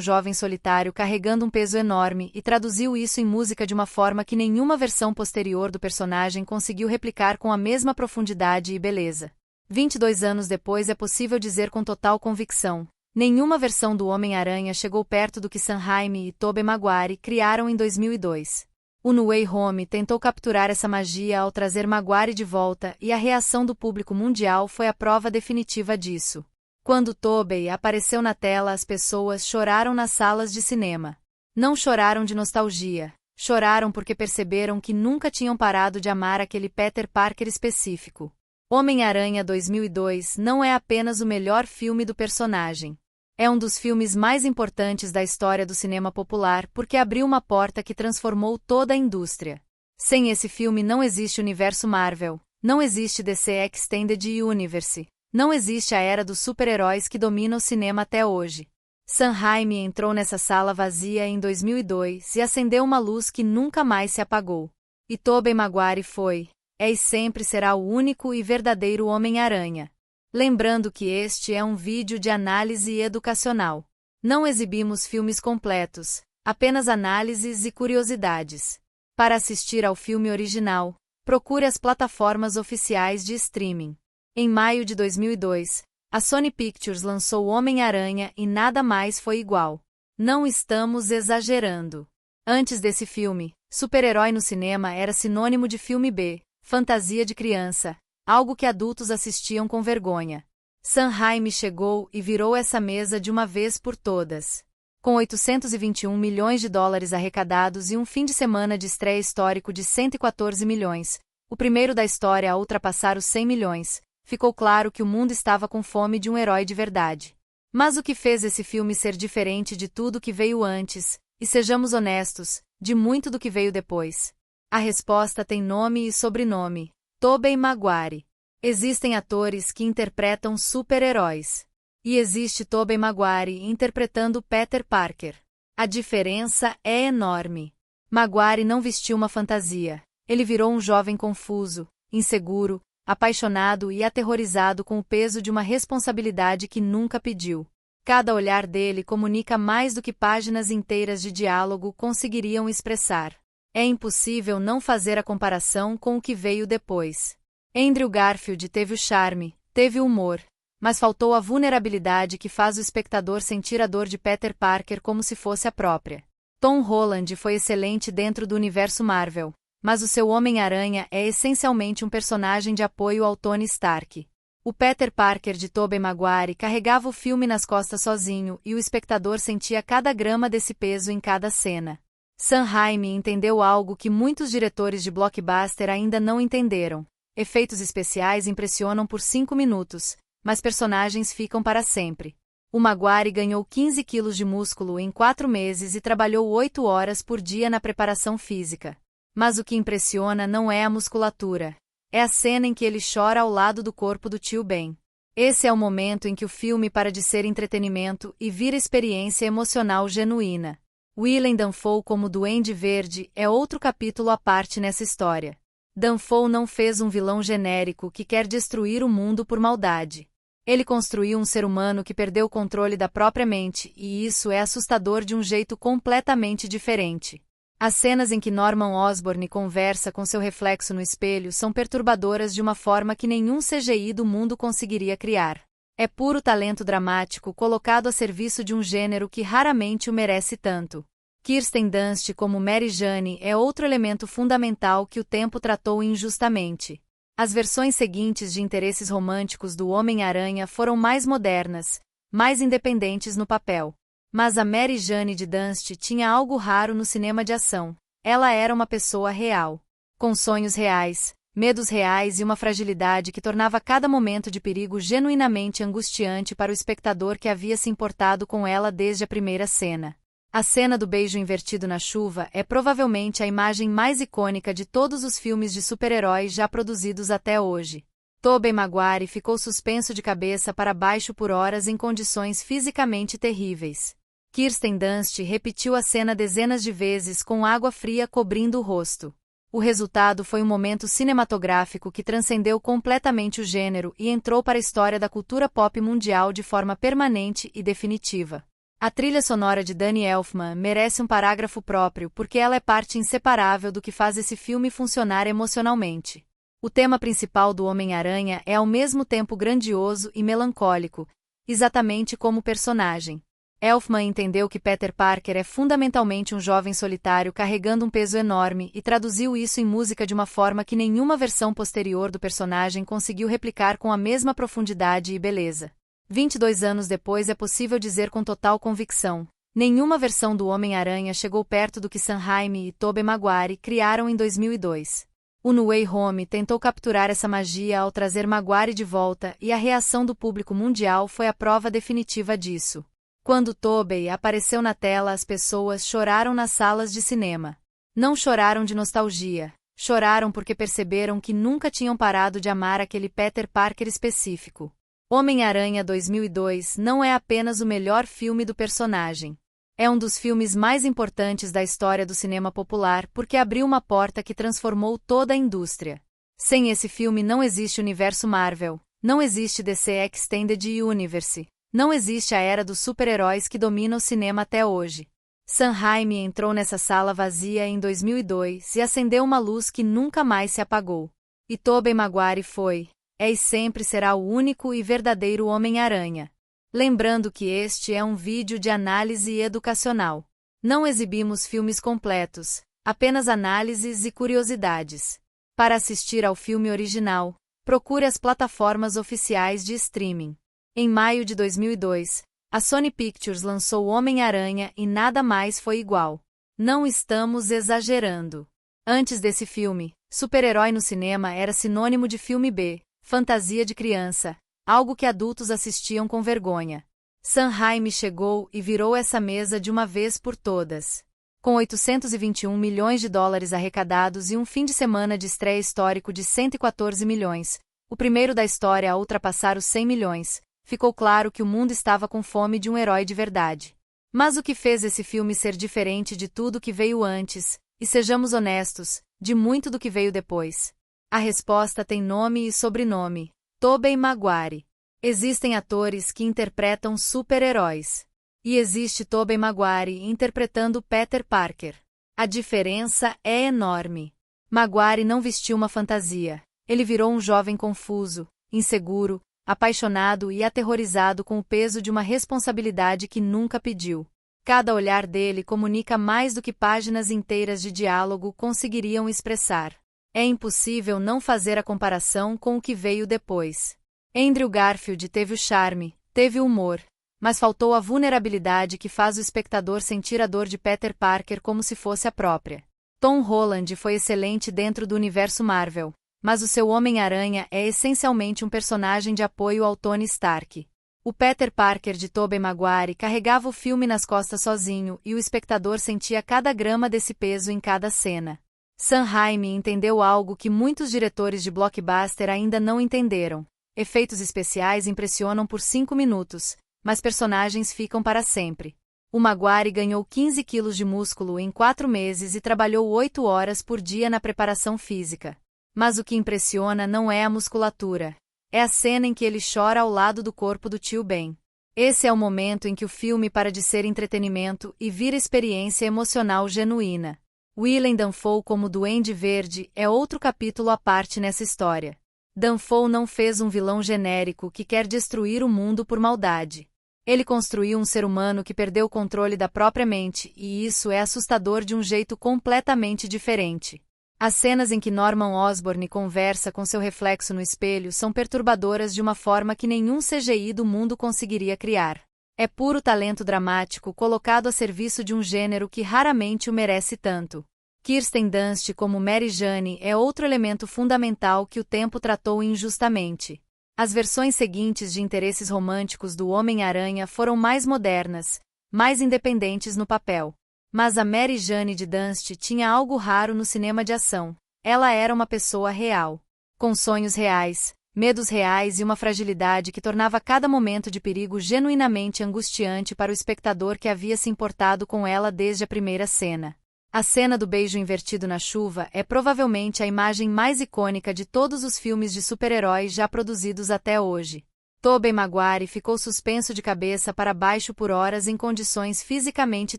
A: jovem solitário carregando um peso enorme e traduziu isso em música de uma forma que nenhuma versão posterior do personagem conseguiu replicar com a mesma profundidade e beleza. 22 anos depois é possível dizer com total convicção, nenhuma versão do Homem-Aranha chegou perto do que Sam Raimi e Tobey Maguire criaram em 2002. O No Way Home tentou capturar essa magia ao trazer Maguire de volta e a reação do público mundial foi a prova definitiva disso. Quando Tobey apareceu na tela, as pessoas choraram nas salas de cinema. Não choraram de nostalgia, choraram porque perceberam que nunca tinham parado de amar aquele Peter Parker específico. Homem-Aranha 2002 não é apenas o melhor filme do personagem. É um dos filmes mais importantes da história do cinema popular porque abriu uma porta que transformou toda a indústria. Sem esse filme não existe universo Marvel, não existe DC Extended Universe. Não existe a era dos super-heróis que domina o cinema até hoje. Sam Raimi entrou nessa sala vazia em 2002 e acendeu uma luz que nunca mais se apagou. E Tobey Maguire foi, é e sempre será o único e verdadeiro Homem-Aranha. Lembrando que este é um vídeo de análise educacional. Não exibimos filmes completos, apenas análises e curiosidades. Para assistir ao filme original, procure as plataformas oficiais de streaming. Em maio de 2002, a Sony Pictures lançou Homem-Aranha e nada mais foi igual. Não estamos exagerando. Antes desse filme, super-herói no cinema era sinônimo de filme B, fantasia de criança, algo que adultos assistiam com vergonha. Sam Raimi chegou e virou essa mesa de uma vez por todas. Com 821 milhões de dólares arrecadados e um fim de semana de estreia histórico de 114 milhões, o primeiro da história a ultrapassar os 100 milhões, ficou claro que o mundo estava com fome de um herói de verdade. Mas o que fez esse filme ser diferente de tudo que veio antes, e sejamos honestos, de muito do que veio depois? A resposta tem nome e sobrenome: Tobey Maguire. Existem atores que interpretam super-heróis. E existe Tobey Maguire interpretando Peter Parker. A diferença é enorme. Maguire não vestiu uma fantasia. Ele virou um jovem confuso, inseguro, apaixonado e aterrorizado com o peso de uma responsabilidade que nunca pediu. Cada olhar dele comunica mais do que páginas inteiras de diálogo conseguiriam expressar. É impossível não fazer a comparação com o que veio depois. Andrew Garfield teve o charme, teve o humor, mas faltou a vulnerabilidade que faz o espectador sentir a dor de Peter Parker como se fosse a própria. Tom Holland foi excelente dentro do universo Marvel, mas o seu Homem-Aranha é essencialmente um personagem de apoio ao Tony Stark. O Peter Parker de Tobey Maguire carregava o filme nas costas sozinho e o espectador sentia cada grama desse peso em cada cena. Sam Raimi entendeu algo que muitos diretores de blockbuster ainda não entenderam. Efeitos especiais impressionam por 5 minutos, mas personagens ficam para sempre. O Maguire ganhou 15 quilos de músculo em 4 meses e trabalhou 8 horas por dia na preparação física. Mas o que impressiona não é a musculatura. É a cena em que ele chora ao lado do corpo do tio Ben. Esse é o momento em que o filme para de ser entretenimento e vira experiência emocional genuína. Willem Dafoe como Duende Verde é outro capítulo à parte nessa história. Dafoe não fez um vilão genérico que quer destruir o mundo por maldade. Ele construiu um ser humano que perdeu o controle da própria mente, e isso é assustador de um jeito completamente diferente. As cenas em que Norman Osborn conversa com seu reflexo no espelho são perturbadoras de uma forma que nenhum CGI do mundo conseguiria criar. É puro talento dramático colocado a serviço de um gênero que raramente o merece tanto. Kirsten Dunst como Mary Jane é outro elemento fundamental que o tempo tratou injustamente. As versões seguintes de interesses românticos do Homem-Aranha foram mais modernas, mais independentes no papel. Mas a Mary Jane de Dunst tinha algo raro no cinema de ação. Ela era uma pessoa real. Com sonhos reais, medos reais e uma fragilidade que tornava cada momento de perigo genuinamente angustiante para o espectador que havia se importado com ela desde a primeira cena. A cena do beijo invertido na chuva é provavelmente a imagem mais icônica de todos os filmes de super-heróis já produzidos até hoje. Tobey Maguire ficou suspenso de cabeça para baixo por horas em condições fisicamente terríveis. Kirsten Dunst repetiu a cena dezenas de vezes com água fria cobrindo o rosto. O resultado foi um momento cinematográfico que transcendeu completamente o gênero e entrou para a história da cultura pop mundial de forma permanente e definitiva. A trilha sonora de Danny Elfman merece um parágrafo próprio porque ela é parte inseparável do que faz esse filme funcionar emocionalmente. O tema principal do Homem-Aranha é ao mesmo tempo grandioso e melancólico, exatamente como o personagem. Elfman entendeu que Peter Parker é fundamentalmente um jovem solitário carregando um peso enorme e traduziu isso em música de uma forma que nenhuma versão posterior do personagem conseguiu replicar com a mesma profundidade e beleza. 22 anos depois é possível dizer com total convicção, nenhuma versão do Homem-Aranha chegou perto do que Sam Raimi e Tobey Maguire criaram em 2002. O No Way Home tentou capturar essa magia ao trazer Maguire de volta e a reação do público mundial foi a prova definitiva disso. Quando Tobey apareceu na tela, as pessoas choraram nas salas de cinema. Não choraram de nostalgia, choraram porque perceberam que nunca tinham parado de amar aquele Peter Parker específico. Homem-Aranha 2002 não é apenas o melhor filme do personagem. É um dos filmes mais importantes da história do cinema popular porque abriu uma porta que transformou toda a indústria. Sem esse filme não existe universo Marvel, não existe DC Extended Universe. Não existe a era dos super-heróis que domina o cinema até hoje. Sam Raimi entrou nessa sala vazia em 2002 e acendeu uma luz que nunca mais se apagou. E Tobey Maguire foi, é e sempre será o único e verdadeiro Homem-Aranha. Lembrando que este é um vídeo de análise educacional. Não exibimos filmes completos, apenas análises e curiosidades. Para assistir ao filme original, procure as plataformas oficiais de streaming. Em maio de 2002, a Sony Pictures lançou Homem-Aranha e nada mais foi igual. Não estamos exagerando. Antes desse filme, super-herói no cinema era sinônimo de filme B, fantasia de criança, algo que adultos assistiam com vergonha. Sam Raimi chegou e virou essa mesa de uma vez por todas. Com 821 milhões de dólares arrecadados e um fim de semana de estreia histórico de 114 milhões, o primeiro da história a ultrapassar os 100 milhões, ficou claro que o mundo estava com fome de um herói de verdade. Mas o que fez esse filme ser diferente de tudo que veio antes, e sejamos honestos, de muito do que veio depois? A resposta tem nome e sobrenome: Tobey Maguire. Existem atores que interpretam super-heróis. E existe Tobey Maguire interpretando Peter Parker. A diferença é enorme. Maguire não vestiu uma fantasia. Ele virou um jovem confuso, inseguro, apaixonado e aterrorizado com o peso de uma responsabilidade que nunca pediu. Cada olhar dele comunica mais do que páginas inteiras de diálogo conseguiriam expressar. É impossível não fazer a comparação com o que veio depois. Andrew Garfield teve o charme, teve o humor, mas faltou a vulnerabilidade que faz o espectador sentir a dor de Peter Parker como se fosse a própria. Tom Holland foi excelente dentro do universo Marvel, mas o seu Homem-Aranha é essencialmente um personagem de apoio ao Tony Stark. O Peter Parker de Tobey Maguire carregava o filme nas costas sozinho e o espectador sentia cada grama desse peso em cada cena. Sam Raimi entendeu algo que muitos diretores de blockbuster ainda não entenderam. Efeitos especiais impressionam por 5 minutos, mas personagens ficam para sempre. O Maguire ganhou 15 quilos de músculo em 4 meses e trabalhou 8 horas por dia na preparação física. Mas o que impressiona não é a musculatura. É a cena em que ele chora ao lado do corpo do tio Ben. Esse é o momento em que o filme para de ser entretenimento e vira experiência emocional genuína. Willem Dafoe como Duende Verde é outro capítulo à parte nessa história. Dafoe não fez um vilão genérico que quer destruir o mundo por maldade. Ele construiu um ser humano que perdeu o controle da própria mente, e isso é assustador de um jeito completamente diferente. As cenas em que Norman Osborn conversa com seu reflexo no espelho são perturbadoras de uma forma que nenhum CGI do mundo conseguiria criar. É puro talento dramático colocado a serviço de um gênero que raramente o merece tanto. Kirsten Dunst como Mary Jane é outro elemento fundamental que o tempo tratou injustamente. As versões seguintes de interesses românticos do Homem-Aranha foram mais modernas, mais independentes no papel. Mas a Mary Jane de Dunst tinha algo raro no cinema de ação. Ela era uma pessoa real. Com sonhos reais, medos reais e uma fragilidade que tornava cada momento de perigo genuinamente angustiante para o espectador que havia se importado com ela desde a primeira cena. A cena do beijo invertido na chuva é provavelmente a imagem mais icônica de todos os filmes de super-heróis já produzidos até hoje. Tobey Maguire ficou suspenso de cabeça para baixo por horas em condições fisicamente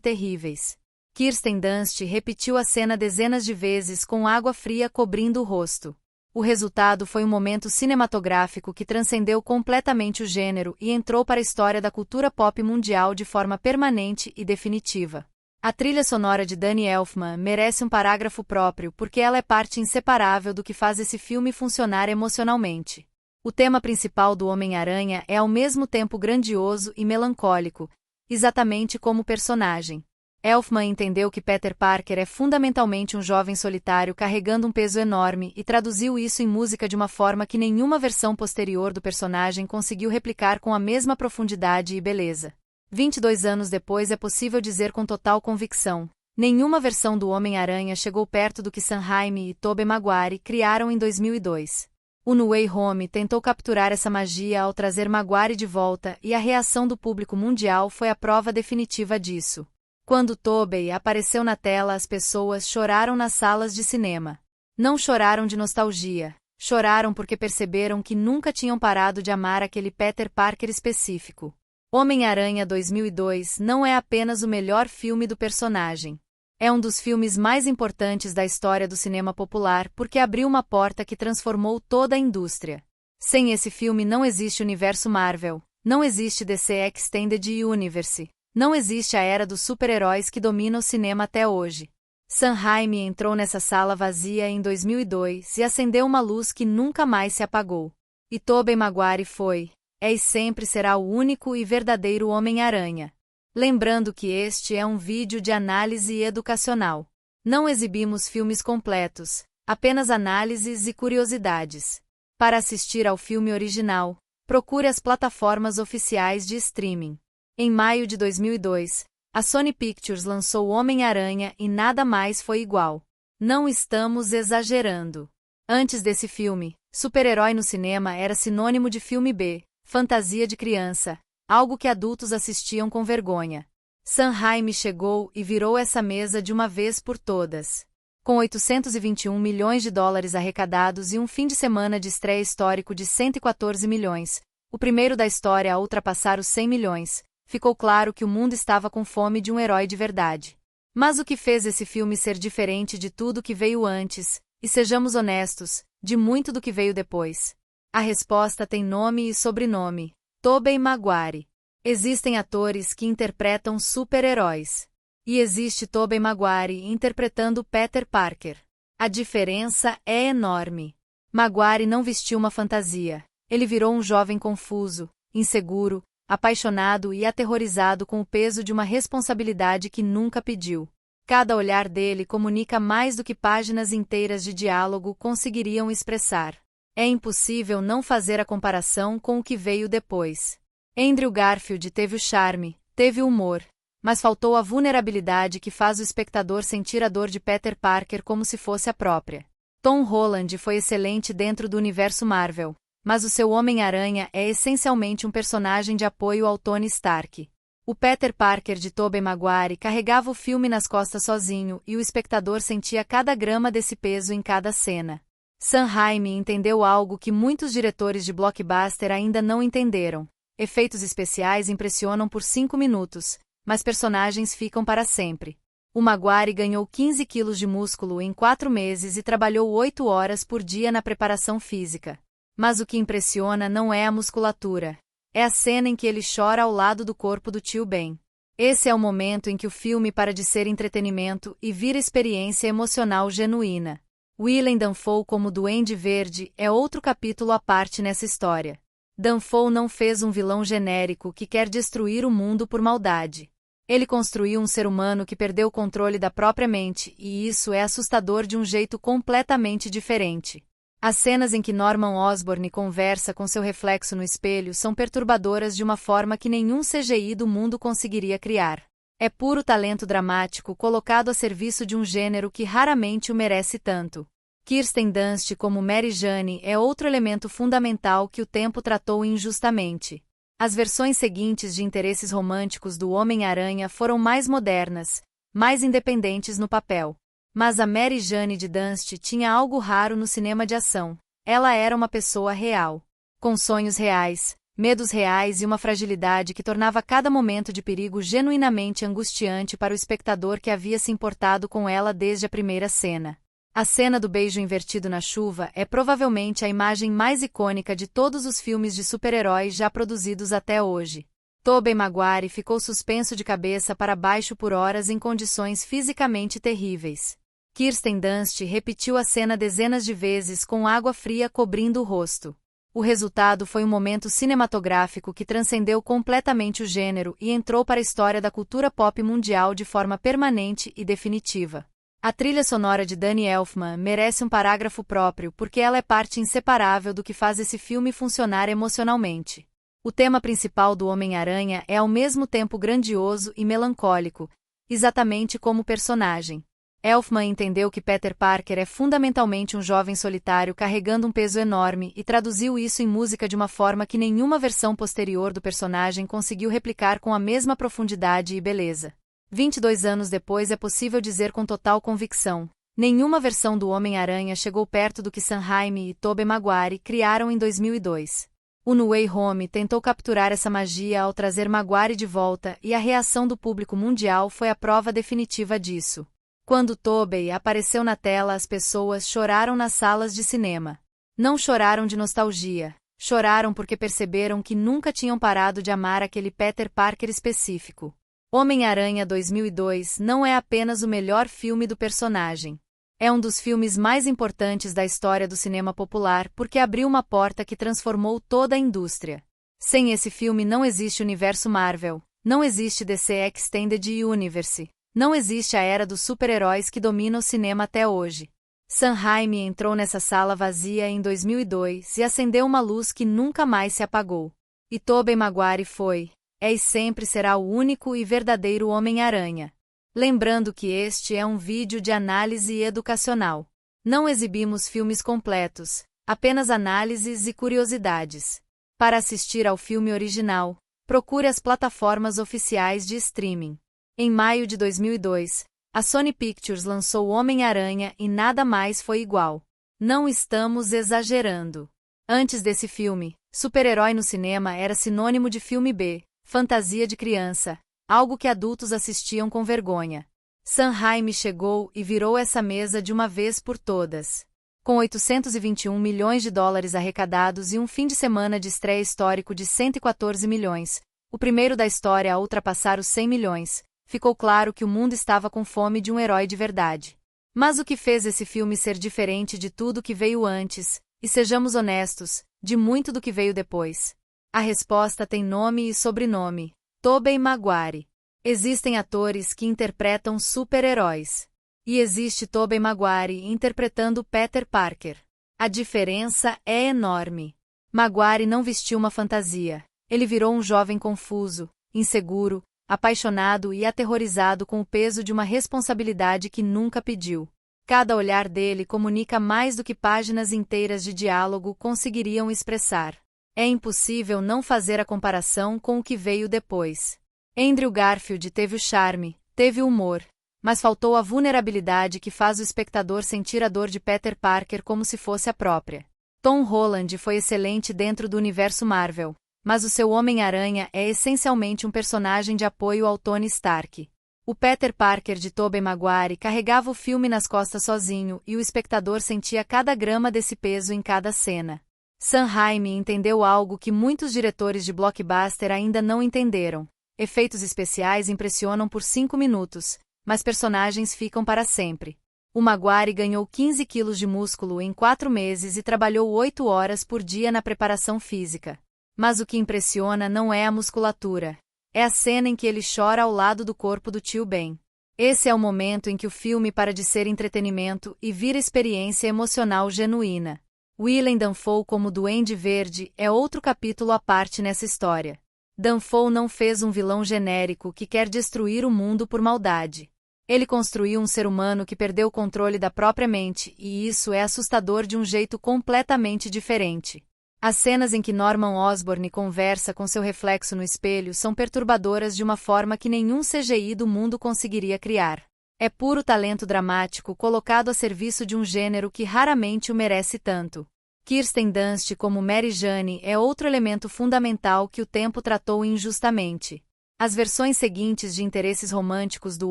A: terríveis. Kirsten Dunst repetiu a cena dezenas de vezes com água fria cobrindo o rosto. O resultado foi um momento cinematográfico que transcendeu completamente o gênero e entrou para a história da cultura pop mundial de forma permanente e definitiva. A trilha sonora de Danny Elfman merece um parágrafo próprio porque ela é parte inseparável do que faz esse filme funcionar emocionalmente. O tema principal do Homem-Aranha é ao mesmo tempo grandioso e melancólico, exatamente como o personagem. Elfman entendeu que Peter Parker é fundamentalmente um jovem solitário carregando um peso enorme e traduziu isso em música de uma forma que nenhuma versão posterior do personagem conseguiu replicar com a mesma profundidade e beleza. 22 anos depois é possível dizer com total convicção, nenhuma versão do Homem-Aranha chegou perto do que Sam Raimi e Tobey Maguire criaram em 2002. O No Way Home tentou capturar essa magia ao trazer Maguire de volta e a reação do público mundial foi a prova definitiva disso. Quando Tobey apareceu na tela, as pessoas choraram nas salas de cinema. Não choraram de nostalgia, choraram porque perceberam que nunca tinham parado de amar aquele Peter Parker específico. Homem-Aranha 2002 não é apenas o melhor filme do personagem. É um dos filmes mais importantes da história do cinema popular porque abriu uma porta que transformou toda a indústria. Sem esse filme não existe universo Marvel, não existe DC Extended Universe, não existe a era dos super-heróis que domina o cinema até hoje. Sam Raimi entrou nessa sala vazia em 2002 e acendeu uma luz que nunca mais se apagou. E Tobey Maguire foi, é e sempre será o único e verdadeiro Homem-Aranha. Lembrando que este é um vídeo de análise educacional. Não exibimos filmes completos, apenas análises e curiosidades. Para assistir ao filme original, procure as plataformas oficiais de streaming. Em maio de 2002, a Sony Pictures lançou Homem-Aranha e nada mais foi igual. Não estamos exagerando. Antes desse filme, super-herói no cinema era sinônimo de filme B, fantasia de criança, algo que adultos assistiam com vergonha. Sam Raimi chegou e virou essa mesa de uma vez por todas. Com 821 milhões de dólares arrecadados e um fim de semana de estreia histórico de 114 milhões, o primeiro da história a ultrapassar os 100 milhões, ficou claro que o mundo estava com fome de um herói de verdade. Mas o que fez esse filme ser diferente de tudo que veio antes, e sejamos honestos, de muito do que veio depois? A resposta tem nome e sobrenome: Tobey Maguire. Existem atores que interpretam super-heróis. E existe Tobey Maguire interpretando Peter Parker. A diferença é enorme. Maguire não vestiu uma fantasia. Ele virou um jovem confuso, inseguro, apaixonado e aterrorizado com o peso de uma responsabilidade que nunca pediu. Cada olhar dele comunica mais do que páginas inteiras de diálogo conseguiriam expressar. É impossível não fazer a comparação com o que veio depois. Andrew Garfield teve o charme, teve o humor, mas faltou a vulnerabilidade que faz o espectador sentir a dor de Peter Parker como se fosse a própria. Tom Holland foi excelente dentro do universo Marvel, mas o seu Homem-Aranha é essencialmente um personagem de apoio ao Tony Stark. O Peter Parker de Tobey Maguire carregava o filme nas costas sozinho e o espectador sentia cada grama desse peso em cada cena. Sam Raimi entendeu algo que muitos diretores de blockbuster ainda não entenderam. Efeitos especiais impressionam por 5 minutos, mas personagens ficam para sempre. O Maguire ganhou 15 quilos de músculo em 4 meses e trabalhou 8 horas por dia na preparação física. Mas o que impressiona não é a musculatura. É a cena em que ele chora ao lado do corpo do tio Ben. Esse é o momento em que o filme para de ser entretenimento e vira experiência emocional genuína. Willem Dafoe como Duende Verde é outro capítulo à parte nessa história. Dafoe não fez um vilão genérico que quer destruir o mundo por maldade. Ele construiu um ser humano que perdeu o controle da própria mente, e isso é assustador de um jeito completamente diferente. As cenas em que Norman Osborn conversa com seu reflexo no espelho são perturbadoras de uma forma que nenhum CGI do mundo conseguiria criar. É puro talento dramático colocado a serviço de um gênero que raramente o merece tanto. Kirsten Dunst como Mary Jane é outro elemento fundamental que o tempo tratou injustamente. As versões seguintes de interesses românticos do Homem-Aranha foram mais modernas, mais independentes no papel. Mas a Mary Jane de Dunst tinha algo raro no cinema de ação. Ela era uma pessoa real. Com sonhos reais, medos reais e uma fragilidade que tornava cada momento de perigo genuinamente angustiante para o espectador que havia se importado com ela desde a primeira cena. A cena do beijo invertido na chuva é provavelmente a imagem mais icônica de todos os filmes de super-heróis já produzidos até hoje. Tobey Maguire ficou suspenso de cabeça para baixo por horas em condições fisicamente terríveis. Kirsten Dunst repetiu a cena dezenas de vezes com água fria cobrindo o rosto. O resultado foi um momento cinematográfico que transcendeu completamente o gênero e entrou para a história da cultura pop mundial de forma permanente e definitiva. A trilha sonora de Danny Elfman merece um parágrafo próprio porque ela é parte inseparável do que faz esse filme funcionar emocionalmente. O tema principal do Homem-Aranha é ao mesmo tempo grandioso e melancólico, exatamente como o personagem. Elfman entendeu que Peter Parker é fundamentalmente um jovem solitário carregando um peso enorme e traduziu isso em música de uma forma que nenhuma versão posterior do personagem conseguiu replicar com a mesma profundidade e beleza. 22 anos depois é possível dizer com total convicção, nenhuma versão do Homem-Aranha chegou perto do que Sam Raimi e Tobey Maguire criaram em 2002. O No Way Home tentou capturar essa magia ao trazer Maguire de volta e a reação do público mundial foi a prova definitiva disso. Quando Tobey apareceu na tela, as pessoas choraram nas salas de cinema. Não choraram de nostalgia, choraram porque perceberam que nunca tinham parado de amar aquele Peter Parker específico. Homem-Aranha 2002 não é apenas o melhor filme do personagem. É um dos filmes mais importantes da história do cinema popular porque abriu uma porta que transformou toda a indústria. Sem esse filme não existe universo Marvel, não existe DC Extended Universe. Não existe a era dos super-heróis que domina o cinema até hoje. Sam Raimi entrou nessa sala vazia em 2002 e acendeu uma luz que nunca mais se apagou. E Tobey Maguire foi, é e sempre será o único e verdadeiro Homem-Aranha. Lembrando que este é um vídeo de análise educacional. Não exibimos filmes completos, apenas análises e curiosidades. Para assistir ao filme original, procure as plataformas oficiais de streaming. Em maio de 2002, a Sony Pictures lançou Homem-Aranha e nada mais foi igual. Não estamos exagerando. Antes desse filme, super-herói no cinema era sinônimo de filme B, fantasia de criança, algo que adultos assistiam com vergonha. Sam Raimi chegou e virou essa mesa de uma vez por todas. Com 821 milhões de dólares arrecadados e um fim de semana de estreia histórico de 114 milhões, o primeiro da história a ultrapassar os 100 milhões, ficou claro que o mundo estava com fome de um herói de verdade. Mas o que fez esse filme ser diferente de tudo que veio antes, e sejamos honestos, de muito do que veio depois? A resposta tem nome e sobrenome: Tobey Maguire. Existem atores que interpretam super-heróis. E existe Tobey Maguire interpretando Peter Parker. A diferença é enorme. Maguire não vestiu uma fantasia. Ele virou um jovem confuso, inseguro, apaixonado e aterrorizado com o peso de uma responsabilidade que nunca pediu. Cada olhar dele comunica mais do que páginas inteiras de diálogo conseguiriam expressar. É impossível não fazer a comparação com o que veio depois. Andrew Garfield teve o charme, teve o humor, mas faltou a vulnerabilidade que faz o espectador sentir a dor de Peter Parker como se fosse a própria. Tom Holland foi excelente dentro do universo Marvel, mas o seu Homem-Aranha é essencialmente um personagem de apoio ao Tony Stark. O Peter Parker de Tobey Maguire carregava o filme nas costas sozinho e o espectador sentia cada grama desse peso em cada cena. Sam Raimi entendeu algo que muitos diretores de blockbuster ainda não entenderam. Efeitos especiais impressionam por 5 minutos, mas personagens ficam para sempre. O Maguire ganhou 15 quilos de músculo em 4 meses e trabalhou 8 horas por dia na preparação física. Mas o que impressiona não é a musculatura. É a cena em que ele chora ao lado do corpo do tio Ben. Esse é o momento em que o filme para de ser entretenimento e vira experiência emocional genuína. Willem Dafoe como Duende Verde é outro capítulo à parte nessa história. Dafoe não fez um vilão genérico que quer destruir o mundo por maldade. Ele construiu um ser humano que perdeu o controle da própria mente, e isso é assustador de um jeito completamente diferente. As cenas em que Norman Osborn conversa com seu reflexo no espelho são perturbadoras de uma forma que nenhum CGI do mundo conseguiria criar. É puro talento dramático colocado a serviço de um gênero que raramente o merece tanto. Kirsten Dunst como Mary Jane é outro elemento fundamental que o tempo tratou injustamente. As versões seguintes de interesses românticos do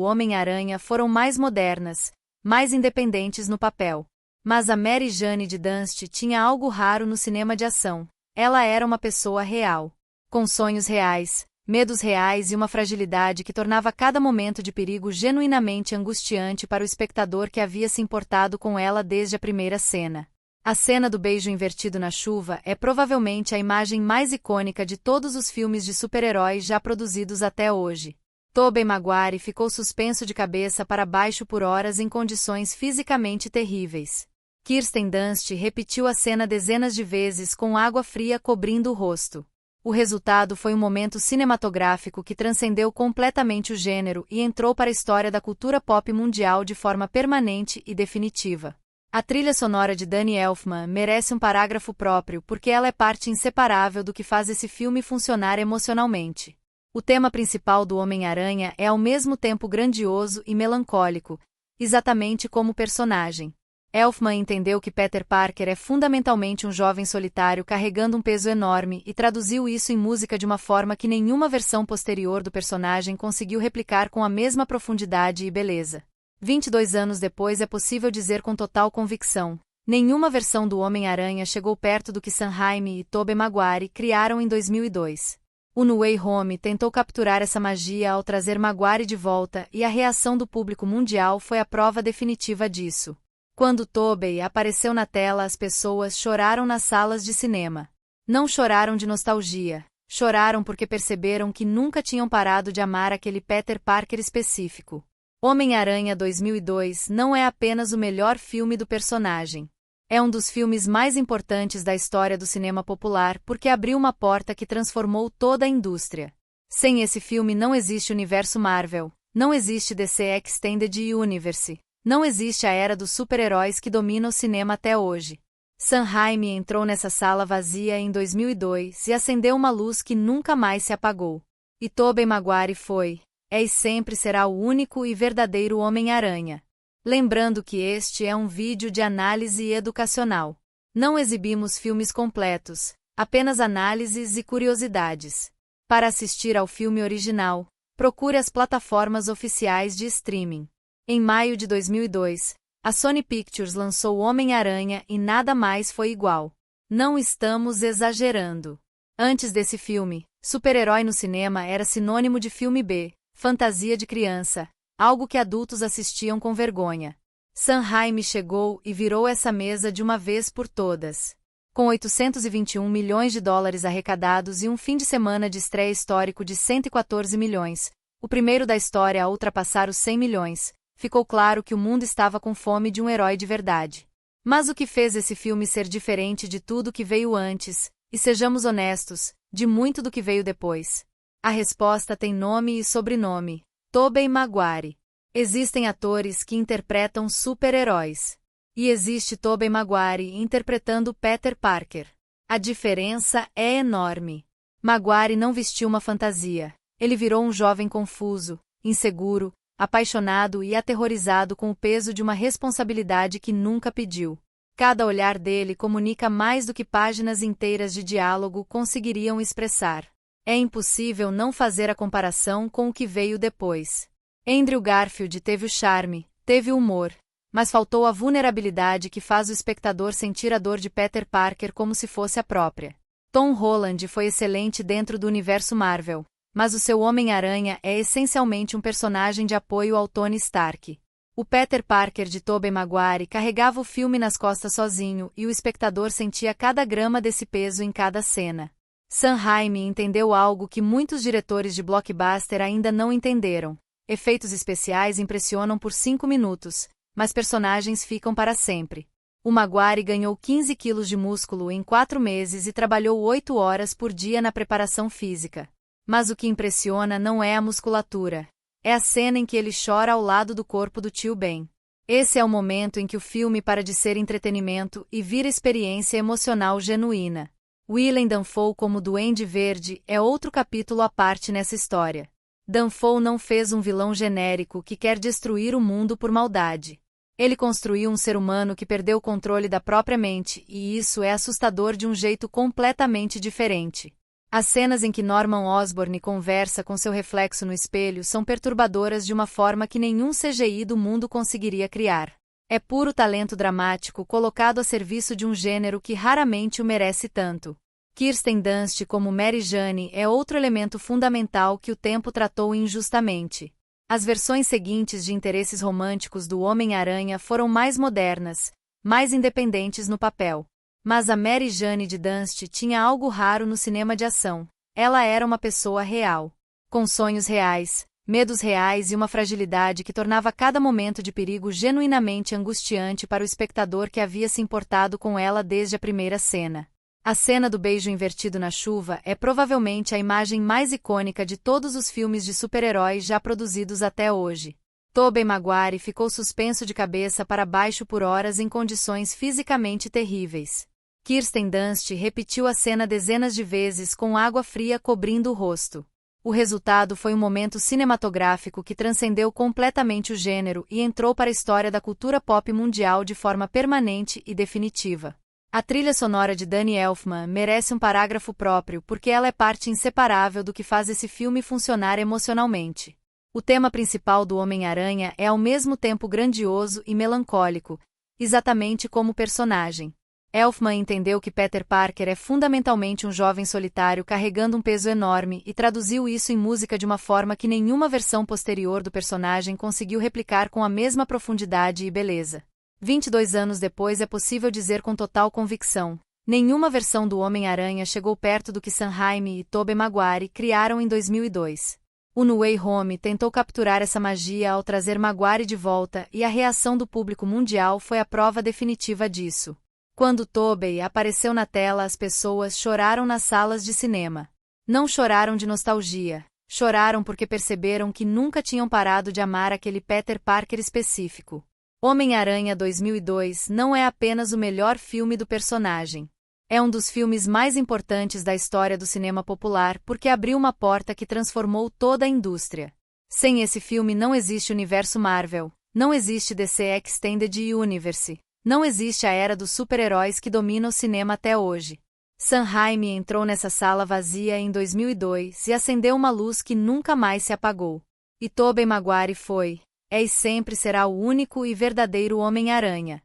A: Homem-Aranha foram mais modernas, mais independentes no papel. Mas a Mary Jane de Dunst tinha algo raro no cinema de ação. Ela era uma pessoa real. Com sonhos reais, medos reais e uma fragilidade que tornava cada momento de perigo genuinamente angustiante para o espectador que havia se importado com ela desde a primeira cena. A cena do beijo invertido na chuva é provavelmente a imagem mais icônica de todos os filmes de super-heróis já produzidos até hoje. Tobey Maguire ficou suspenso de cabeça para baixo por horas em condições fisicamente terríveis. Kirsten Dunst repetiu a cena dezenas de vezes com água fria cobrindo o rosto. O resultado foi um momento cinematográfico que transcendeu completamente o gênero e entrou para a história da cultura pop mundial de forma permanente e definitiva. A trilha sonora de Danny Elfman merece um parágrafo próprio porque ela é parte inseparável do que faz esse filme funcionar emocionalmente. O tema principal do Homem-Aranha é ao mesmo tempo grandioso e melancólico, exatamente como o personagem. Elfman entendeu que Peter Parker é fundamentalmente um jovem solitário carregando um peso enorme e traduziu isso em música de uma forma que nenhuma versão posterior do personagem conseguiu replicar com a mesma profundidade e beleza. 22 anos depois é possível dizer com total convicção, nenhuma versão do Homem-Aranha chegou perto do que Sam Raimi e Tobey Maguire criaram em 2002. O No Way Home tentou capturar essa magia ao trazer Maguire de volta e a reação do público mundial foi a prova definitiva disso. Quando Tobey apareceu na tela, as pessoas choraram nas salas de cinema. Não choraram de nostalgia, choraram porque perceberam que nunca tinham parado de amar aquele Peter Parker específico. Homem-Aranha 2002 não é apenas o melhor filme do personagem. É um dos filmes mais importantes da história do cinema popular porque abriu uma porta que transformou toda a indústria. Sem esse filme não existe universo Marvel, não existe DC Extended Universe, não existe a era dos super-heróis que domina o cinema até hoje. Sam Raimi entrou nessa sala vazia em 2002 e acendeu uma luz que nunca mais se apagou. E Tobey Maguire foi, é e sempre será o único e verdadeiro Homem-Aranha. Lembrando que este é um vídeo de análise educacional. Não exibimos filmes completos, apenas análises e curiosidades. Para assistir ao filme original, procure as plataformas oficiais de streaming. Em maio de 2002, a Sony Pictures lançou Homem-Aranha e nada mais foi igual. Não estamos exagerando. Antes desse filme, super-herói no cinema era sinônimo de filme B, fantasia de criança, algo que adultos assistiam com vergonha. Sam Raimi chegou e virou essa mesa de uma vez por todas. Com 821 milhões de dólares arrecadados e um fim de semana de estreia histórico de 114 milhões, o primeiro da história a ultrapassar os 100 milhões, ficou claro que o mundo estava com fome de um herói de verdade. Mas o que fez esse filme ser diferente de tudo que veio antes, e sejamos honestos, de muito do que veio depois? A resposta tem nome e sobrenome: Tobey Maguire. Existem atores que interpretam super-heróis. E existe Tobey Maguire interpretando Peter Parker. A diferença é enorme. Maguire não vestiu uma fantasia. Ele virou um jovem confuso, inseguro, apaixonado e aterrorizado com o peso de uma responsabilidade que nunca pediu. Cada olhar dele comunica mais do que páginas inteiras de diálogo conseguiriam expressar. É impossível não fazer a comparação com o que veio depois. Andrew Garfield teve o charme, teve o humor, mas faltou a vulnerabilidade que faz o espectador sentir a dor de Peter Parker como se fosse a própria. Tom Holland foi excelente dentro do universo Marvel, mas o seu Homem-Aranha é essencialmente um personagem de apoio ao Tony Stark. O Peter Parker de Tobey Maguire carregava o filme nas costas sozinho e o espectador sentia cada grama desse peso em cada cena. Sam Raimi entendeu algo que muitos diretores de blockbuster ainda não entenderam. Efeitos especiais impressionam por 5 minutos, mas personagens ficam para sempre. O Maguire ganhou 15 quilos de músculo em 4 meses e trabalhou 8 horas por dia na preparação física. Mas o que impressiona não é a musculatura. É a cena em que ele chora ao lado do corpo do tio Ben. Esse é o momento em que o filme para de ser entretenimento e vira experiência emocional genuína. Willem Dafoe como Duende Verde é outro capítulo à parte nessa história. Dafoe não fez um vilão genérico que quer destruir o mundo por maldade. Ele construiu um ser humano que perdeu o controle da própria mente, e isso é assustador de um jeito completamente diferente. As cenas em que Norman Osborn conversa com seu reflexo no espelho são perturbadoras de uma forma que nenhum CGI do mundo conseguiria criar. É puro talento dramático colocado a serviço de um gênero que raramente o merece tanto. Kirsten Dunst como Mary Jane é outro elemento fundamental que o tempo tratou injustamente. As versões seguintes de interesses românticos do Homem-Aranha foram mais modernas, mais independentes no papel. Mas a Mary Jane de Dunst tinha algo raro no cinema de ação. Ela era uma pessoa real. Com sonhos reais, medos reais e uma fragilidade que tornava cada momento de perigo genuinamente angustiante para o espectador que havia se importado com ela desde a primeira cena. A cena do beijo invertido na chuva é provavelmente a imagem mais icônica de todos os filmes de super-heróis já produzidos até hoje. Tobey Maguire ficou suspenso de cabeça para baixo por horas em condições fisicamente terríveis. Kirsten Dunst repetiu a cena dezenas de vezes com água fria cobrindo o rosto. O resultado foi um momento cinematográfico que transcendeu completamente o gênero e entrou para a história da cultura pop mundial de forma permanente e definitiva. A trilha sonora de Danny Elfman merece um parágrafo próprio porque ela é parte inseparável do que faz esse filme funcionar emocionalmente. O tema principal do Homem-Aranha é ao mesmo tempo grandioso e melancólico, exatamente como o personagem. Elfman entendeu que Peter Parker é fundamentalmente um jovem solitário carregando um peso enorme e traduziu isso em música de uma forma que nenhuma versão posterior do personagem conseguiu replicar com a mesma profundidade e beleza. 22 anos depois é possível dizer com total convicção, nenhuma versão do Homem-Aranha chegou perto do que Sam Raimi e Tobey Maguire criaram em 2002. O No Way Home tentou capturar essa magia ao trazer Maguire de volta e a reação do público mundial foi a prova definitiva disso. Quando Tobey apareceu na tela, as pessoas choraram nas salas de cinema. Não choraram de nostalgia, choraram porque perceberam que nunca tinham parado de amar aquele Peter Parker específico. Homem-Aranha 2002 não é apenas o melhor filme do personagem. É um dos filmes mais importantes da história do cinema popular porque abriu uma porta que transformou toda a indústria. Sem esse filme não existe universo Marvel, não existe DC Extended Universe, não existe a era dos super-heróis que domina o cinema até hoje. Sam Raimi entrou nessa sala vazia em 2002 e acendeu uma luz que nunca mais se apagou. E Tobey Maguire foi, é e sempre será o único e verdadeiro Homem-Aranha.